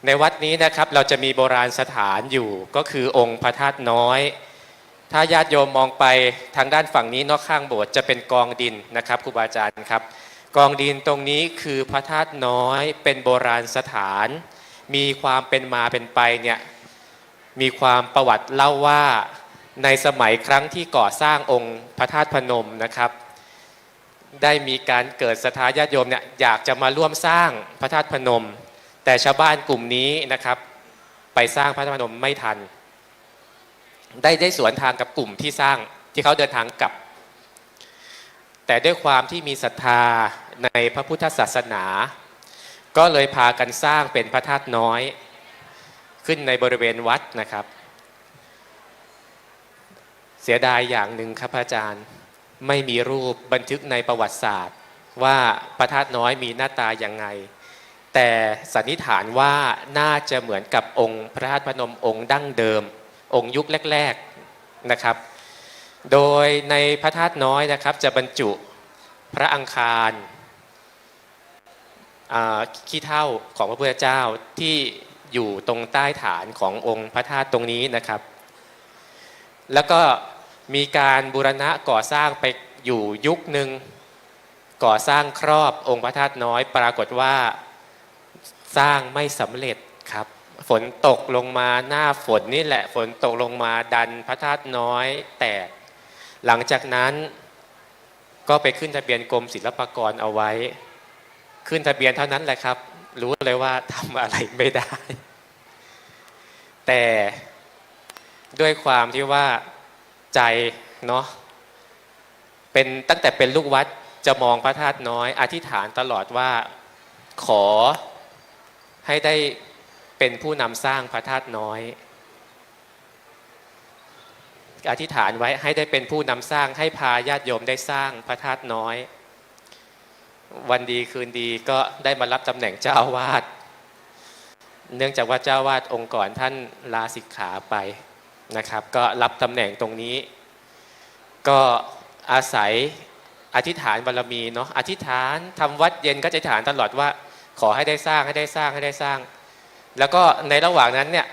ในวัดนี้นะครับเราจะมีโบราณสถานอยู่ก็คือองค์พระธาตุน้อยถ้าญาติโยมมองไปทางด้านฝั่งนี้นอกข้างโบสถ์จะเป็นกองดินนะครับครูบาอาจารย์ครับกองดินตรงนี้คือพระธาตุน้อยเป็นโบราณสถานมีความเป็นมาเป็นไปเนี่ยมีความประวัติเล่าว่าในสมัยครั้งที่ก่อสร้างองค์พระธาตุพนมนะครับได้มีการเกิดศรัทธาญาติโยมเนี่ยอยากจะมาร่วมสร้างพระธาตุพนมแต่ชาวบ้านกลุ่มนี้นะครับไปสร้างพระธาตุพนมไม่ทันได้สวนทางกับกลุ่มที่สร้างที่เขาเดินทางกลับแต่ด้วยความที่มีศรัทธาในพระพุทธศาสนาก็เลยพากันสร้างเป็นพระธาตุน้อยขึ้นในบริเวณวัดนะครับเสียดายอย่างหนึ่งครับอาจารย์ไม่มีรูปบันทึกในประวัติศาสตร์ว่าพระธาตุน้อยมีหน้าตาอย่างไงแต่สันนิษฐานว่าน่าจะเหมือนกับองค์พระธาตุพนมองค์ดั้งเดิมองค์ยุคแรกๆนะครับโดยในพระธาตุน้อยนะครับจะบรรจุพระอังคารขี้เถ้าของพระพุทธเจ้าที่อยู่ตรงใต้ฐานขององค์พระธาตุตรงนี้นะครับแล้วก็มีการบูรณะก่อสร้างไปอยู่ยุคหนึ่งก่อสร้างครอบองค์พระธาตุน้อยปรากฏว่าสร้างไม่สำเร็จครับฝนตกลงมาหน้าฝนนี่แหละฝนตกลงมาดันพระธาตุน้อยแตกหลังจากนั้นก็ไปขึ้นทะเบียนกรมศิลปากรเอาไว้ขึ้นทะเบียนเท่านั้นแหละครับรู้เลยว่าทำอะไรไม่ได้แต่ด้วยความที่ว่าใจเนาะเป็นตั้งแต่เป็นลูกวัดจะมองพระธาตุน้อยอธิษฐานตลอดว่าขอให้ได้เป็นผู้นำสร้างพระธาตุน้อยอธิษฐานไว้ให้ได้เป็นผู้นำสร้างให้พาญาติโยมได้สร้างพระธาตุน้อยวันดีคืนดีก็ได้มารับตำแหน่งเจ้าอาวาสเนื่องจากว่าเจ้าอาวาสองค์ก่อนท่านลาสิกขาไปนะครับก็รับตำแหน่งตรงนี้ก็อาศัยอธิษฐานบารมีเนาะอธิษฐานทำวัดเย็นก็จะอธิษฐานตลอดว่าขอให้ได้สร้างให้ได้สร้างให้ได้สร้างแล้วก็ในระหว่างนั้นเนี่ย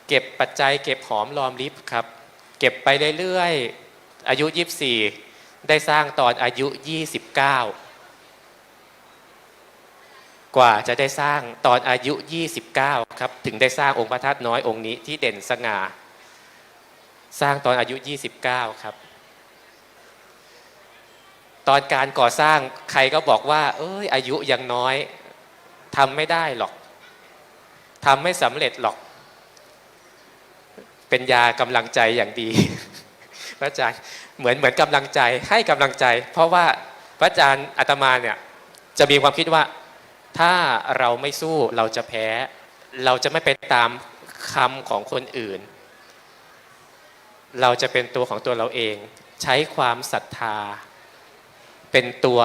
เก็บปัจจัยเก็บหอมรอมริบครับเก็บไปเรื่อยๆอายุ24ได้สร้างตอนอายุ29กว่าจะได้สร้างตอนอายุ29ครับถึงได้สร้างองค์พระธาตุน้อยองค์นี้ที่เด่นสง่าสร้างตอนอายุ29ครับตอนการก่อสร้างใครก็บอกว่าอายุยังน้อยทำไม่ได้หรอกทำไม่สำเร็จหรอกเป็นยากำลังใจอย่างดีพระอาจารย์เหมือนกำลังใจให้กำลังใจเพราะว่าพระอาจารย์อาตมาเนี่ยจะมีความคิดว่าถ้าเราไม่สู้เราจะแพ้เราจะไม่ไปตามคำของคนอื่นเราจะเป็นตัวของตัวเราเองใช้ความศรัทธาเป็นตัว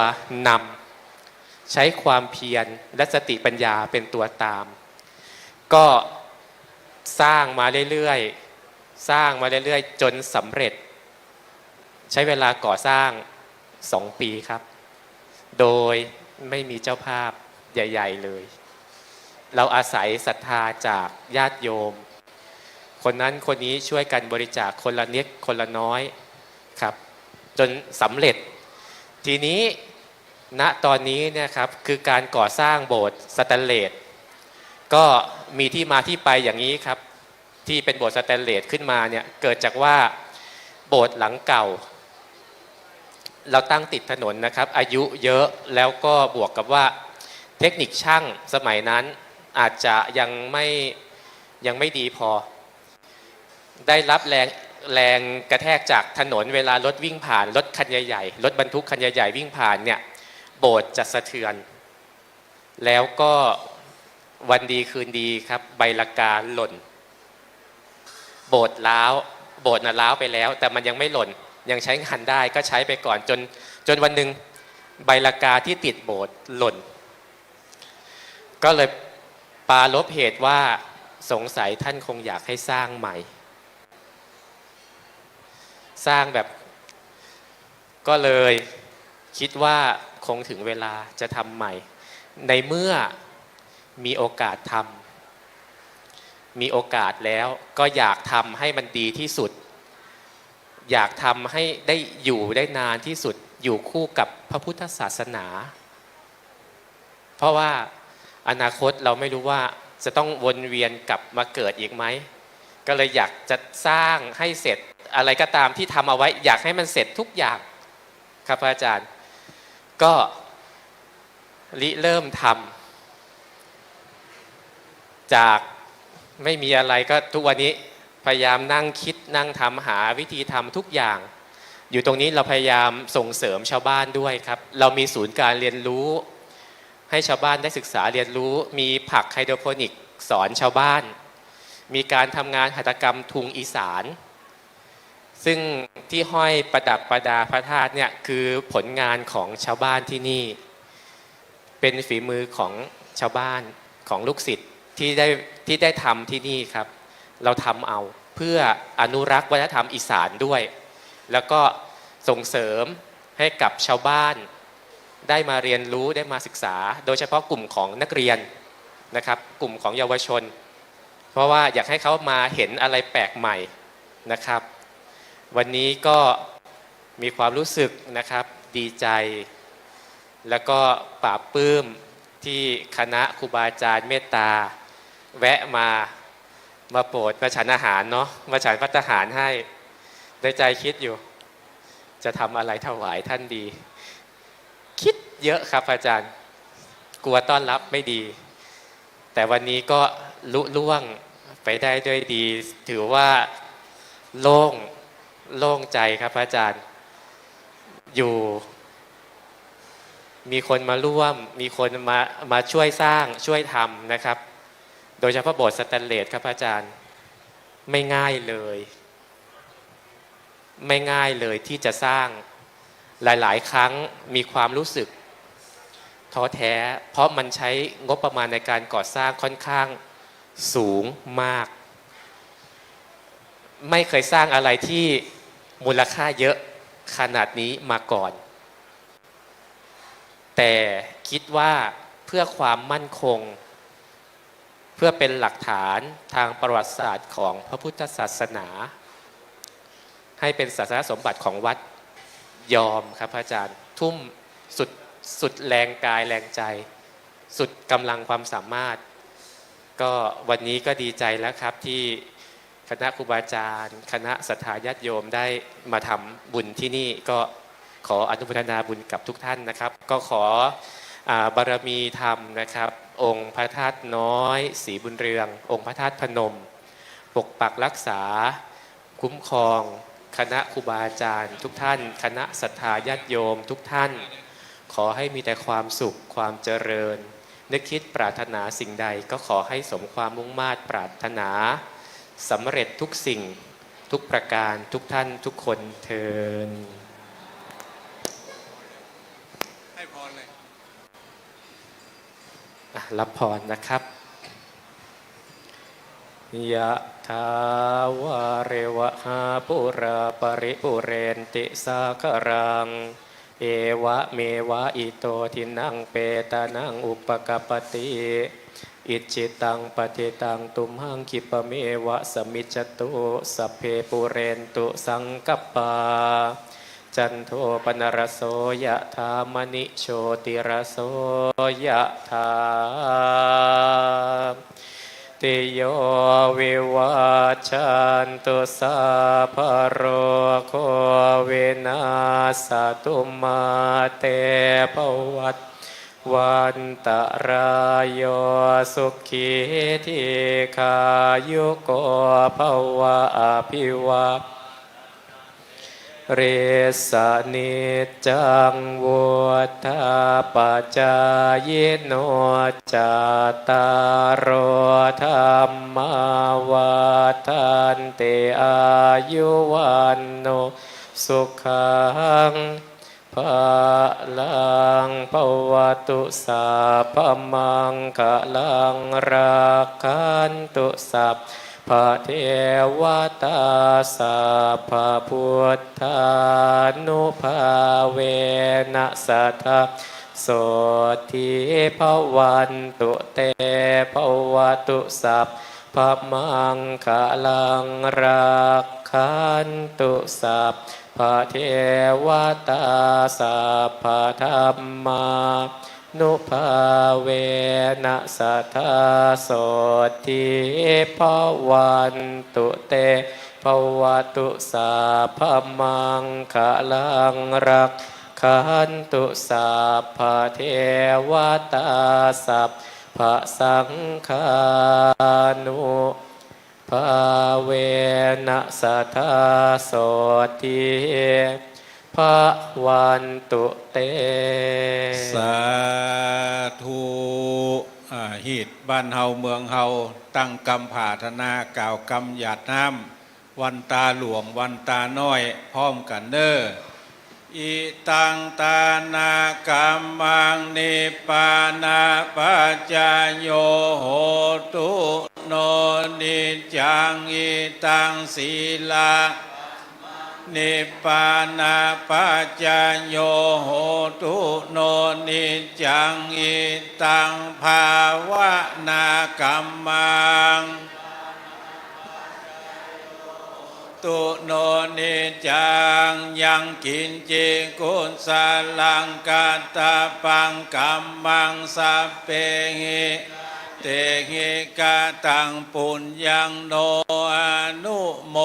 นำใช้ความเพียรและสติปัญญาเป็นตัวตามก็สร้างมาเรื่อยๆสร้างมาเรื่อยๆจนสำเร็จใช้เวลาก่อสร้าง2 ปีครับโดยไม่มีเจ้าภาพใหญ่ๆเลยเราอาศัยศรัทธาจากญาติโยมคนนั้นคนนี้ช่วยกันบริจาคคนละนิดคนละน้อยครับจนสำเร็จทีนี้ณตอนนี้เนี่ยครับคือการก่อสร้างโบสถ์สแตนเลสก็มีที่มาที่ไปอย่างนี้ครับที่เป็นโบสถ์สแตนเลสขึ้นมาเนี่ยเกิดจากว่าโบสถ์หลังเก่าเราตั้งติดถนนนะครับอายุเยอะแล้วก็บวกกับว่าเทคนิคช่างสมัยนั้นอาจจะยังไม่ดีพอได้รับแรงกระแทกจากถนนเวลารถวิ่งผ่านรถคันใหญ่ๆรถบรรทุกคันใหญ่ๆวิ่งผ่านเนี่ยโบสถ์จะสะเทือนแล้วก็วันดีคืนดีครับใบลากาหล่นโบสถ์ร้าวโบสถ์น่ะร้าวไปแล้วแต่มันยังไม่หล่นยังใช้งานได้ก็ใช้ไปก่อนจนวันหนึ่งใบลากาที่ติดโบสถ์หล่นก็เลยปรารภเหตุว่าสงสัยท่านคงอยากให้สร้างใหม่สร้างแบบ ก็เลยคิดว่าคงถึงเวลาจะทำใหม่ในเมื่อมีโอกาสทำมีโอกาสแล้วก็อยากทำให้มันดีที่สุดอยากทำให้ได้อยู่ได้นานที่สุดอยู่คู่กับพระพุทธศาสนาเพราะว่าอนาคตเราไม่รู้ว่าจะต้องวนเวียนกลับมาเกิดอีกไหมก็เลยอยากจะสร้างให้เสร็จอะไรก็ตามที่ทำเอาไว้อยากให้มันเสร็จทุกอย่างครับอาจารย์ก็เริ่มทำจากไม่มีอะไรก็ทุกวันนี้พยายามนั่งคิดนั่งทำหาวิธีทำทุกอย่างอยู่ตรงนี้เราพยายามส่งเสริมชาวบ้านด้วยครับเรามีศูนย์การเรียนรู้ให้ชาวบ้านได้ศึกษาเรียนรู้มีผักไฮโดรโปนิกสอนชาวบ้านมีการทำงานหัตถกรรมทุงอีสานซึ่งที่ห้อยประดับประดาพระธาตุเนี่ยคือผลงานของชาวบ้านที่นี่เป็นฝีมือของชาวบ้านของลูกศิษย์ที่ได้ทำที่นี่ครับเราทำเอาเพื่ออนุรักษ์วัฒนธรรมอีสานด้วยแล้วก็ส่งเสริมให้กับชาวบ้านได้มาเรียนรู้ได้มาศึกษาโดยเฉพาะกลุ่มของนักเรียนนะครับกลุ่มของเยาวชนเพราะว่าอยากให้เขามาเห็นอะไรแปลกใหม่นะครับวันนี้ก็มีความรู้สึกนะครับดีใจแล้วก็ปลาบปลื้มที่คณะครูบาอาจารย์เมตตาแวะมาโปรดมาฉันอาหารเนาะมาฉันภัตตาหารให้ในใจคิดอยู่จะทำอะไรถวายท่านดีคิดเยอะครับอาจารย์กลัวต้อนรับไม่ดีแต่วันนี้ก็ลุล่วงไปได้ด้วยดีถือว่าโล่งใจครับอาจารย์อยู่มีคนมาร่วมมีคนมาช่วยสร้างช่วยทำนะครับโดยเฉพาะโบสถ์สแตนเลสครับอาจารย์ไม่ง่ายเลยที่จะสร้างหลายๆครั้งมีความรู้สึกท้อแท้เพราะมันใช้งบประมาณในการก่อสร้างค่อนข้างสูงมากไม่เคยสร้างอะไรที่มูลค่าเยอะขนาดนี้มาก่อนแต่คิดว่าเพื่อความมั่นคงเพื่อเป็นหลักฐานทางประวัติศาสตร์ของพระพุทธศาสนาให้เป็นศาสนสมบัติของวัดยอมครับอาจารย์ทุ่มสุดแรงกายแรงใจสุดกำลังความสามารถก็วันนี้ก็ดีใจแล้วครับที่คณะครูบาอาจารย์คณะศรัทธาญาติโยมได้มาทำบุญที่นี่ก็ขออนุโมทนาบุญกับทุกท่านนะครับก็ขอบารมีธรรมนะครับองค์พระธาตุน้อยศรีบุญเรืององค์พระธาตุพนมปกปักรักษาคุ้มครองคณะครูบาอาจารย์ทุกท่านคณะศรัทธาญาติโยมทุกท่านขอให้มีแต่ความสุขความเจริญนึกคิดปรารถนาสิ่งใดก็ขอให้สมความมุ่งมา่ปรารถนาสำเร็จทุกสิ่งทุกประการทุกท่านทุกคนเทินให้พรเลยรับพรนะครับยะถาวาเรวะหาปุราปริปุเรนติสาคารังเอวะเมวะอิโตทินังเปตานังอุปกปปติอิจิตังปฏิตังตุมหังคิปะเมวะสมิจจตุสัพเพปุเรนตุสังกัปปาจันโทปนรสโสยะธามณิโชติรสโสยะธาติโยวิวัชชันตุสัพพะโรโควินาศตุมาเตภวัตวันตรายโยสุขีทีขายุโกภวะอภิวาเรสนิจจังวุฒาปัจจายโนจตารโอธรรมวัฏันติอายุวันโนสุขังภะลังภวตุสัพพมังคะลังรักขันตุสัพพ พระเทวตาสัพพพุทธานุภาเวนัสสทธโสทิภวันตุเตภวตุสัพพมังคลังรักขันตุสัพพะเทวตาสัพพะธรรมานุภาเวนัสสทธโสทิภวันตุเตภวตุสัพพมังคลังรักขันตุสัพพะเทวตาสัพพะสังฆานุภาเวนัสสทธโสทิภวันตุเต สาธุหิตบ้านเฮาเมืองเฮาตั้งกรรมผาธนากล่าวกรรมหยาดน้ำวันตาหลวงวันตาน้อยพร้อมกันเด้ออิตังตานากรรมังนิปปานาปัจจายโยโหตุโนนิจังอิตังศีลานิปปานาปัจจายโยโหตุโนนิจังอิตังภาวนากรรมังตุโนนิจังยังกินจิกุสาลังกาตาปังกัมมังสัพเพหิเตหิกาตังปุญญังโนอนุโม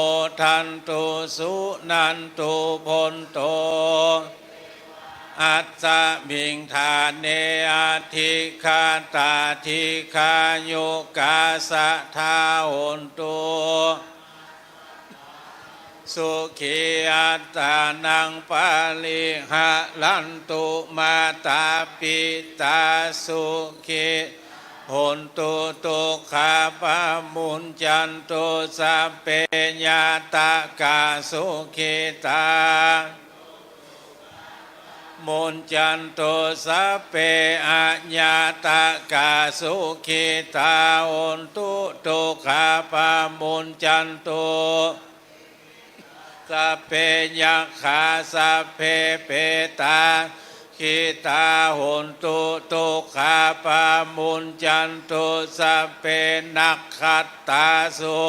ทันตุสุนันตุพนโตอัตตมิงทานเนอาทิคาตาทิคายุกาสะทาหนตุสุขีอัตตานังปาลิหะลันตุมาตาปิตาสุขีหนตุตุขาปะมุนจันตุสัพเพญาตากาสุขิตามุนจันตุสัพเพอะญาตากาสุขิตาหนตุตุขาปะมุนจันตุสัพเพยัคขาสัพเพเปตาขิตาหนตุตุขาปะมุนจันตุสัพเพนักขัตตาสุ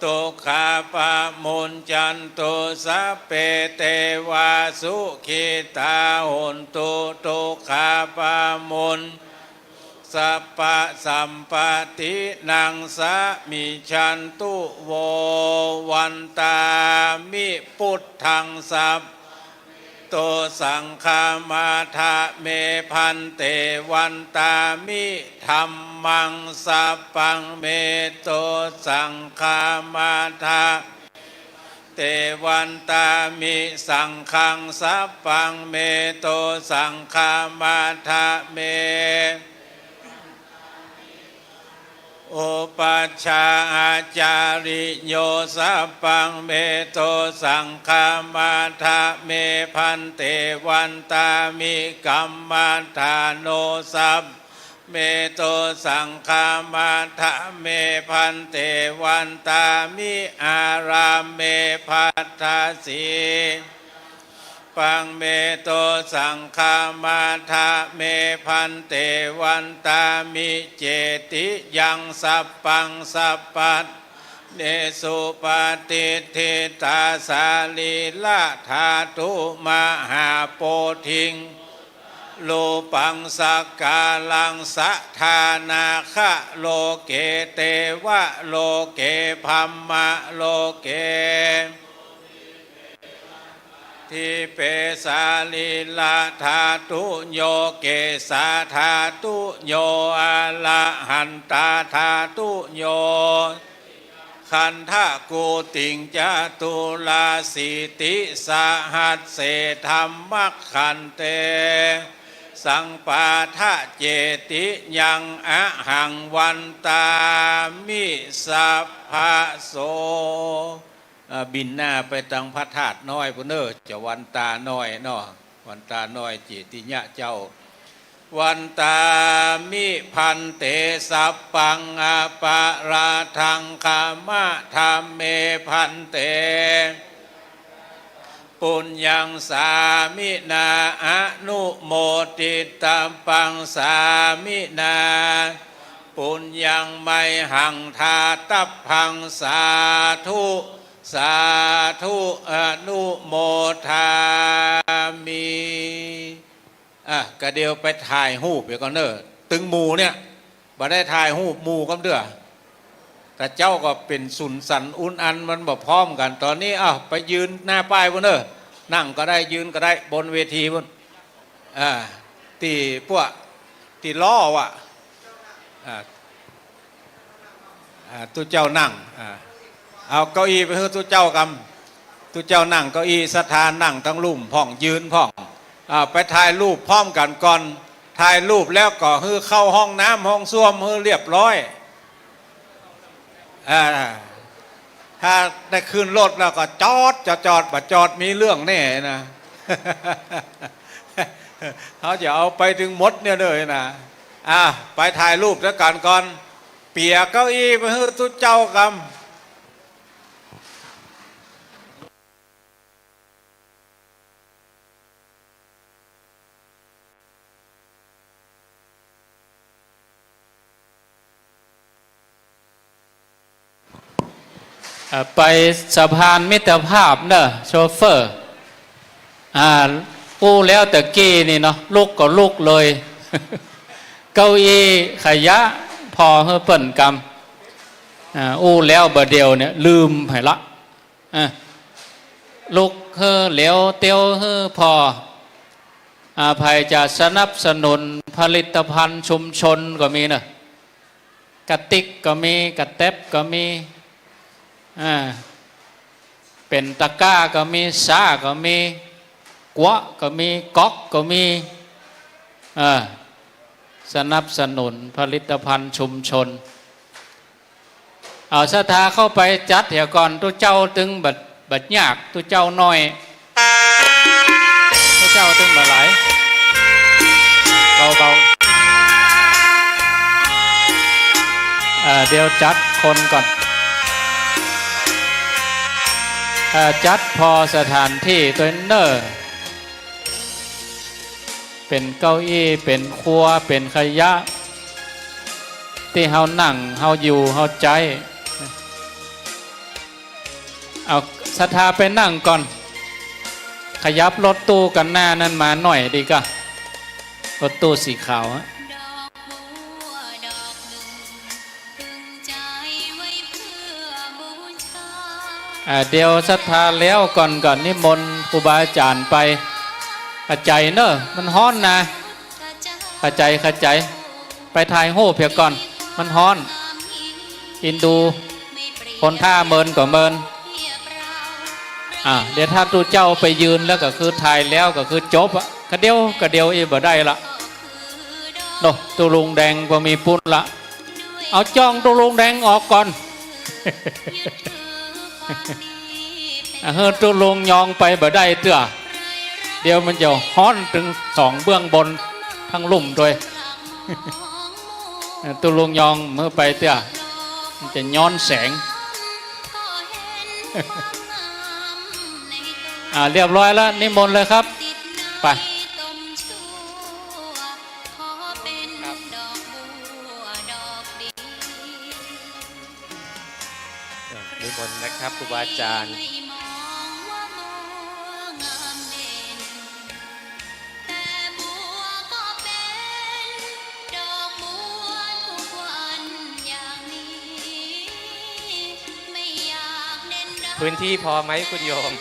ตุขาปะมุนจันตุสัพเพเทวาสุขิตาหนตุตุขาปะมุนสัพพะสัมปตินังสะมิชันตุโววันตามิพุทธังสัพโตสังฆามาทะเมพันเตวันตามิธัมมังสัพพังเมโตสังฆามาทะเตวันตามิสังฆังสัพพังเมโตสังฆามาทะเมอุปัชฌาย์อาจาริโยสัพพังเมโตสังฆามาทะเมพันเตวันตามิกัมมาทาโนสัพเมโตสังฆามาทะเมพันเตวันตามิอารามเมพัทธสีปังเมโตสังฆามาทะเมพันเตวันตามิเจติยังสัพปังสัพปัตเนสุปฏิทิตาสาลีละธาตุมหาโพธิงโลปังสักกาลังสัทธานาคะโลเกเตวะโลเกภัมมะโลเกทิเปสาลิลาธาตุโยเกสาธาตุโยอะละหันตาธาตุโยขันธะกูติงจตุลาสิติสหัสเสธรรมักขันเตสังปาทะเจติยังอะหังวันตามิสัพพะโสบินหน้าไปตังพระธาตุน้อยพุ่นเด้อจะวันตาน้อยเนาะวันตาน้อยเจติยะเจ้า วันตามิพันเตสัพปังอาปาราทังคามะธรรมเมพันเตปุญญังสามินาอนุโมทิตัมปังสามินาปุญญังไมหังทาตัพพังสาธุสาธุอนุโมทามิกระเดียวไปถ่ายรูปเดี๋ยวก่อนเนอะตึงหมูเนี่ยบ่ได้ถ่ายรูปหมูก็เด้อแต่เจ้าก็เป็นสุนสันอุ่นอันมันบ่พร้อมกันตอนนี้ไปยืนหน้าป้ายบนเนอะนั่งก็ได้ยืนก็ได้บนเวทีบนตีพวกตีล้อว่ะตัวเจ้านั่งเอาเก้าอี้ไปให้ตัวเจ้ากำตัวเจ้านั่งเก้าอี้สถานนั่งทั้งลุ่มพ่องยืนพ่องไปถ่ายรูปพร้อมกันก่อนถ่ายรูปแล้วก็ฮือเข้าห้องน้ำห้องส้วมฮือเรียบร้อยถ้าได้ขึ้นรถแล้วก็จอดบัดจอดมีเรื่องแน่นะเขาจะเอาไปถึงมดเนี่ยเลยนะไปถ่ายรูปแล้วก่อนเปียกเก้าอี้ไปให้ทุกเจ้ากำไปสะพานมิตรภาพเนอะโชเฟอร์อู้แล้วแต่กี้นี่เนาะลุกก็ลุกเลย เก้าอี้ขยะพอเฮ้อเปิ่นกำอู้แล้วบะเดียวเนี่ยลืมไปละลุกเฮ้อเหลียวเตียวเฮ้อพอภัยจะสนับสนุนผลิตภัณฑ์ชุมชนก็มีเนอะกระติกก็มีกระเต็บก็มีเป็นตะกร้าก็มีซ่าก็มีกัวก็มีก๊อกก็มีสนับสนุนผลิตภัณฑ์ชุมชนเอาศรัทธาเข้าไปจัดเดี๋ยวก่อนตัวเจ้าตึงบัดยากตัวเจ้าน้อยตัวเจ้าตึงบัดไหลเบาเดี๋ยวจัดคนก่อนจัดพอสถานที่ตัวเนอร์เป็นเก้าอี้เป็นครัวเป็นขยะที่เฮานั่งเฮาอยู่เฮาใจเอาศรัทธาไปนั่งก่อนขยับรถตู้กันหน้านั้นมาหน่อยดีกว่ารถตู้สีขาวเดี๋ยวศรัทธาแล้วก่อนนิมนต์ครูบาอาจารย์ไปขจายเนอะมันฮ้อนนะขจายไปถ่ายรูปเพียก่อนมันฮ้อนอินดูคนท่าเมินก็เมินเดี๋ยวถ้าตูเจ้าไปยืนแล้วก็คือถ่ายแล้วก็คือจบกระเดียวอีบ่ได้ละโน่ตูลุงแดงก็มีปุ่นละเอาจ้องตูลุงแดงออกก่อนเฮ้ตัวลงยองไปบ่ได้เตื้อเดี๋ยวมันจะฮ้อนถึง2เบื้องบนทั้งลุ่มด้วยตัวลงยองเมื่อไปเตื้อมันจะย้อนแสงเรียบร้อยแล้วนิมนต์เลยครับไปนิมนต์นะครับครูบาอาจารย์พื้นที่พอไหมคุณโยม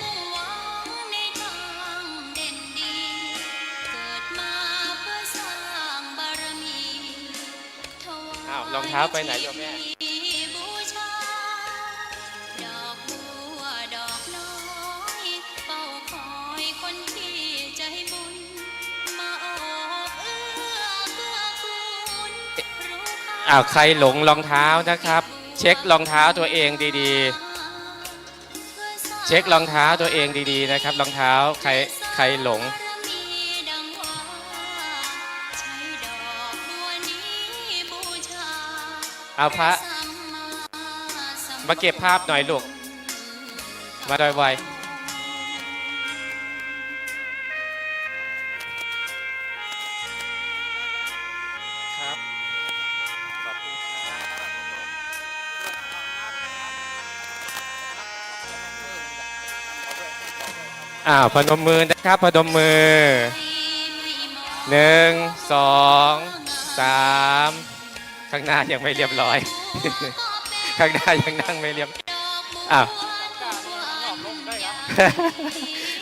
รองเท้าไปไหนโยมแม่ใครหลงรองเท้านะครับเช็ครองเท้าตัวเองดีๆเช็ครองเท้าตัวเองดีๆนะครับรองเท้าใครหลง เอาพระมาเก็บภาพหน่อยลูกมาโดยไวครับขอบคุณครับพนมมือนะครับพนมมือ1 2 3ข้างหน้ายังไม่เรียบร้อย ข้างหน้ายังนั่งไม่เรียบอ้าว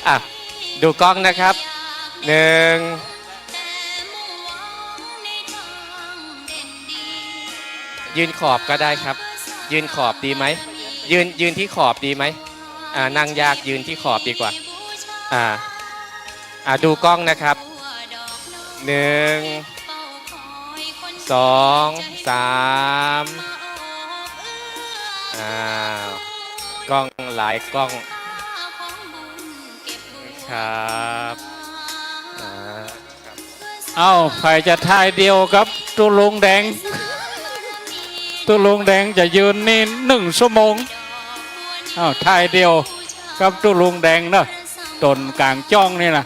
อ่ะดูกล้องนะครับยืนขอบก็ได้ครับยืนขอบดีไหมยืนที่ขอบดีไหมนั่งยากยืนที่ขอบดีกว่าดูกล้องนะครับ1 2 3กล้องหลายกล้องครับเอาใครจะทายเดียวกับตุลุงแดงตุลุงแดงจะยืนนี่1 ชั่วโมงเอาทายเดียวกับตุลุงแดงเนอะตนกลางจ้องนี่นะ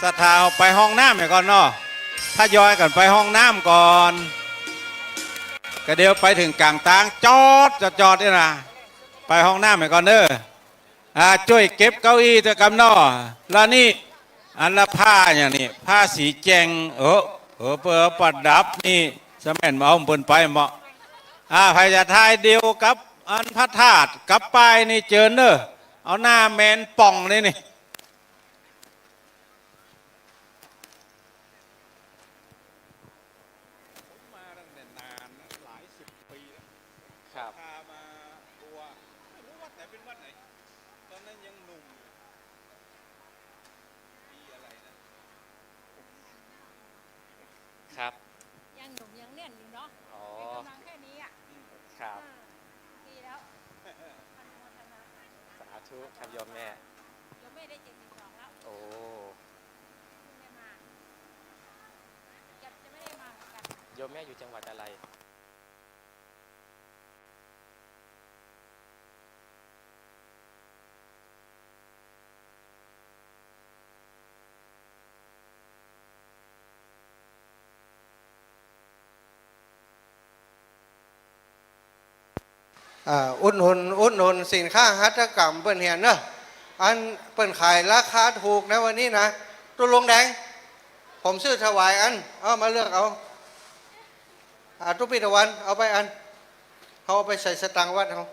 ศรัทธาเอาไปห้องน้ำก่อนเนาะถ้ายอยกันไปห้องน้ำก่อนก็เดี๋ยวไปถึงกลางทางจอดนี่นะไปห้องน้ำก่อนเด้อช่วยเก็บเก้าอี้ตะกำเนาะแล้วนี่อันละผ้าอย่างนี้ผ้าสีแจงเพื่อประดับนี่สมัยมาเอาเปิ่นไปเหมาะพยาทายเดียวกับอันพระธาตุกับป้ายนี่เจอเนอะเอาหน้าแมนป่องนี่นี่ครับพามาบัวไม่รู้วัดไหนเป็นวัดไหนตอนนั้นยังหนุ่มปีอะไรนะครับ ยังหนุ่มยังเล่นอยู่เนาะ อ๋อ เป็นกำลังแค่นี้อ่ะ ครับ ดีแล้วอนุโมทนา สาธุครับโยมแม่ ยังไม่ได้72แล้ว โอ้ เพิ่งได้มาจะไม่ได้มาเหมือนกัน โยมแม่อยู่จังหวัดอะไรอุดหนุนสินค้าหัตถกรรมเปิ้นเห็นเนอะอันเปิ้นขายราคาถูกนะวันนี้นะตุลุงแดงผมซื้อถวายอันเอามาเลือกเอาทุกปีตะวันเอาไปอันเขาเอาไปใส่สตางค์วัดเขา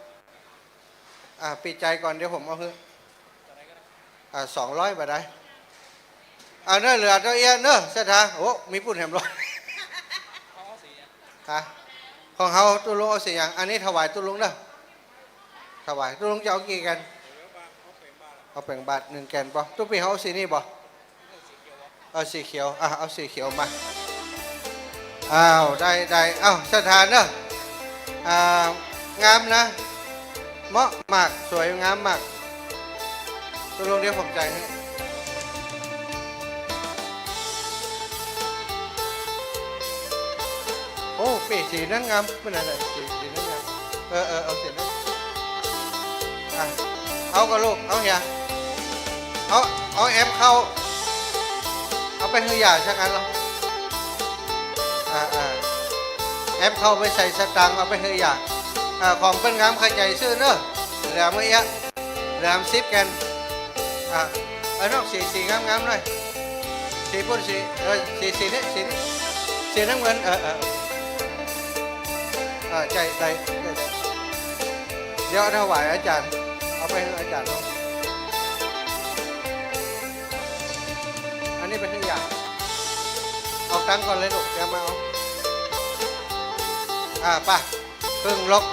ปิดใจก่อนเดี๋ยวผมเอาเพื่อ200บาทได้เนอะเหลือตัวเอี้ยเนอะเสถาโอ้มีปุ่นแหมร้อยของเขาตุลุงเอาสีอย่างอันนี้ถวายตุลุงเนอะถวายตุลุงจะเอากี่กันเอาแป่งบาท1 แกนป่ะทุกปีเขาเอาสีนี่ป่ะเอาสีเขียวเอาสีเขียวมาได้สถานเนอะงามนะเหมาะมากสวยงามมากตุลุงเดี๋ยวผมใจให้โอ้ปีสีนั้นงามเป็นอะไรสีนั้นงามเอาสีนั้นเอาก็ลูกเอาเฮียเอาแอมเข้าเอาไปหือยาชักอันแล้วแอมเข้าไปใส่สตางค์เอาไปหือยาของเป็นงามขยายซื้อเนอะเหลือเมื่อกี้เหลือ10 กันนอกสีงามหน่อยสีพุ่นสีนี่สีน้ำเงินใจเดี๋ยวถวายอาจารย์เอาไปให้อาจารย์ลงอันนี้เป็นทุกอย่างเอาตังค์ก่อนเลยลูกเดี๋ยวมาเอาป่ะพึ่งลก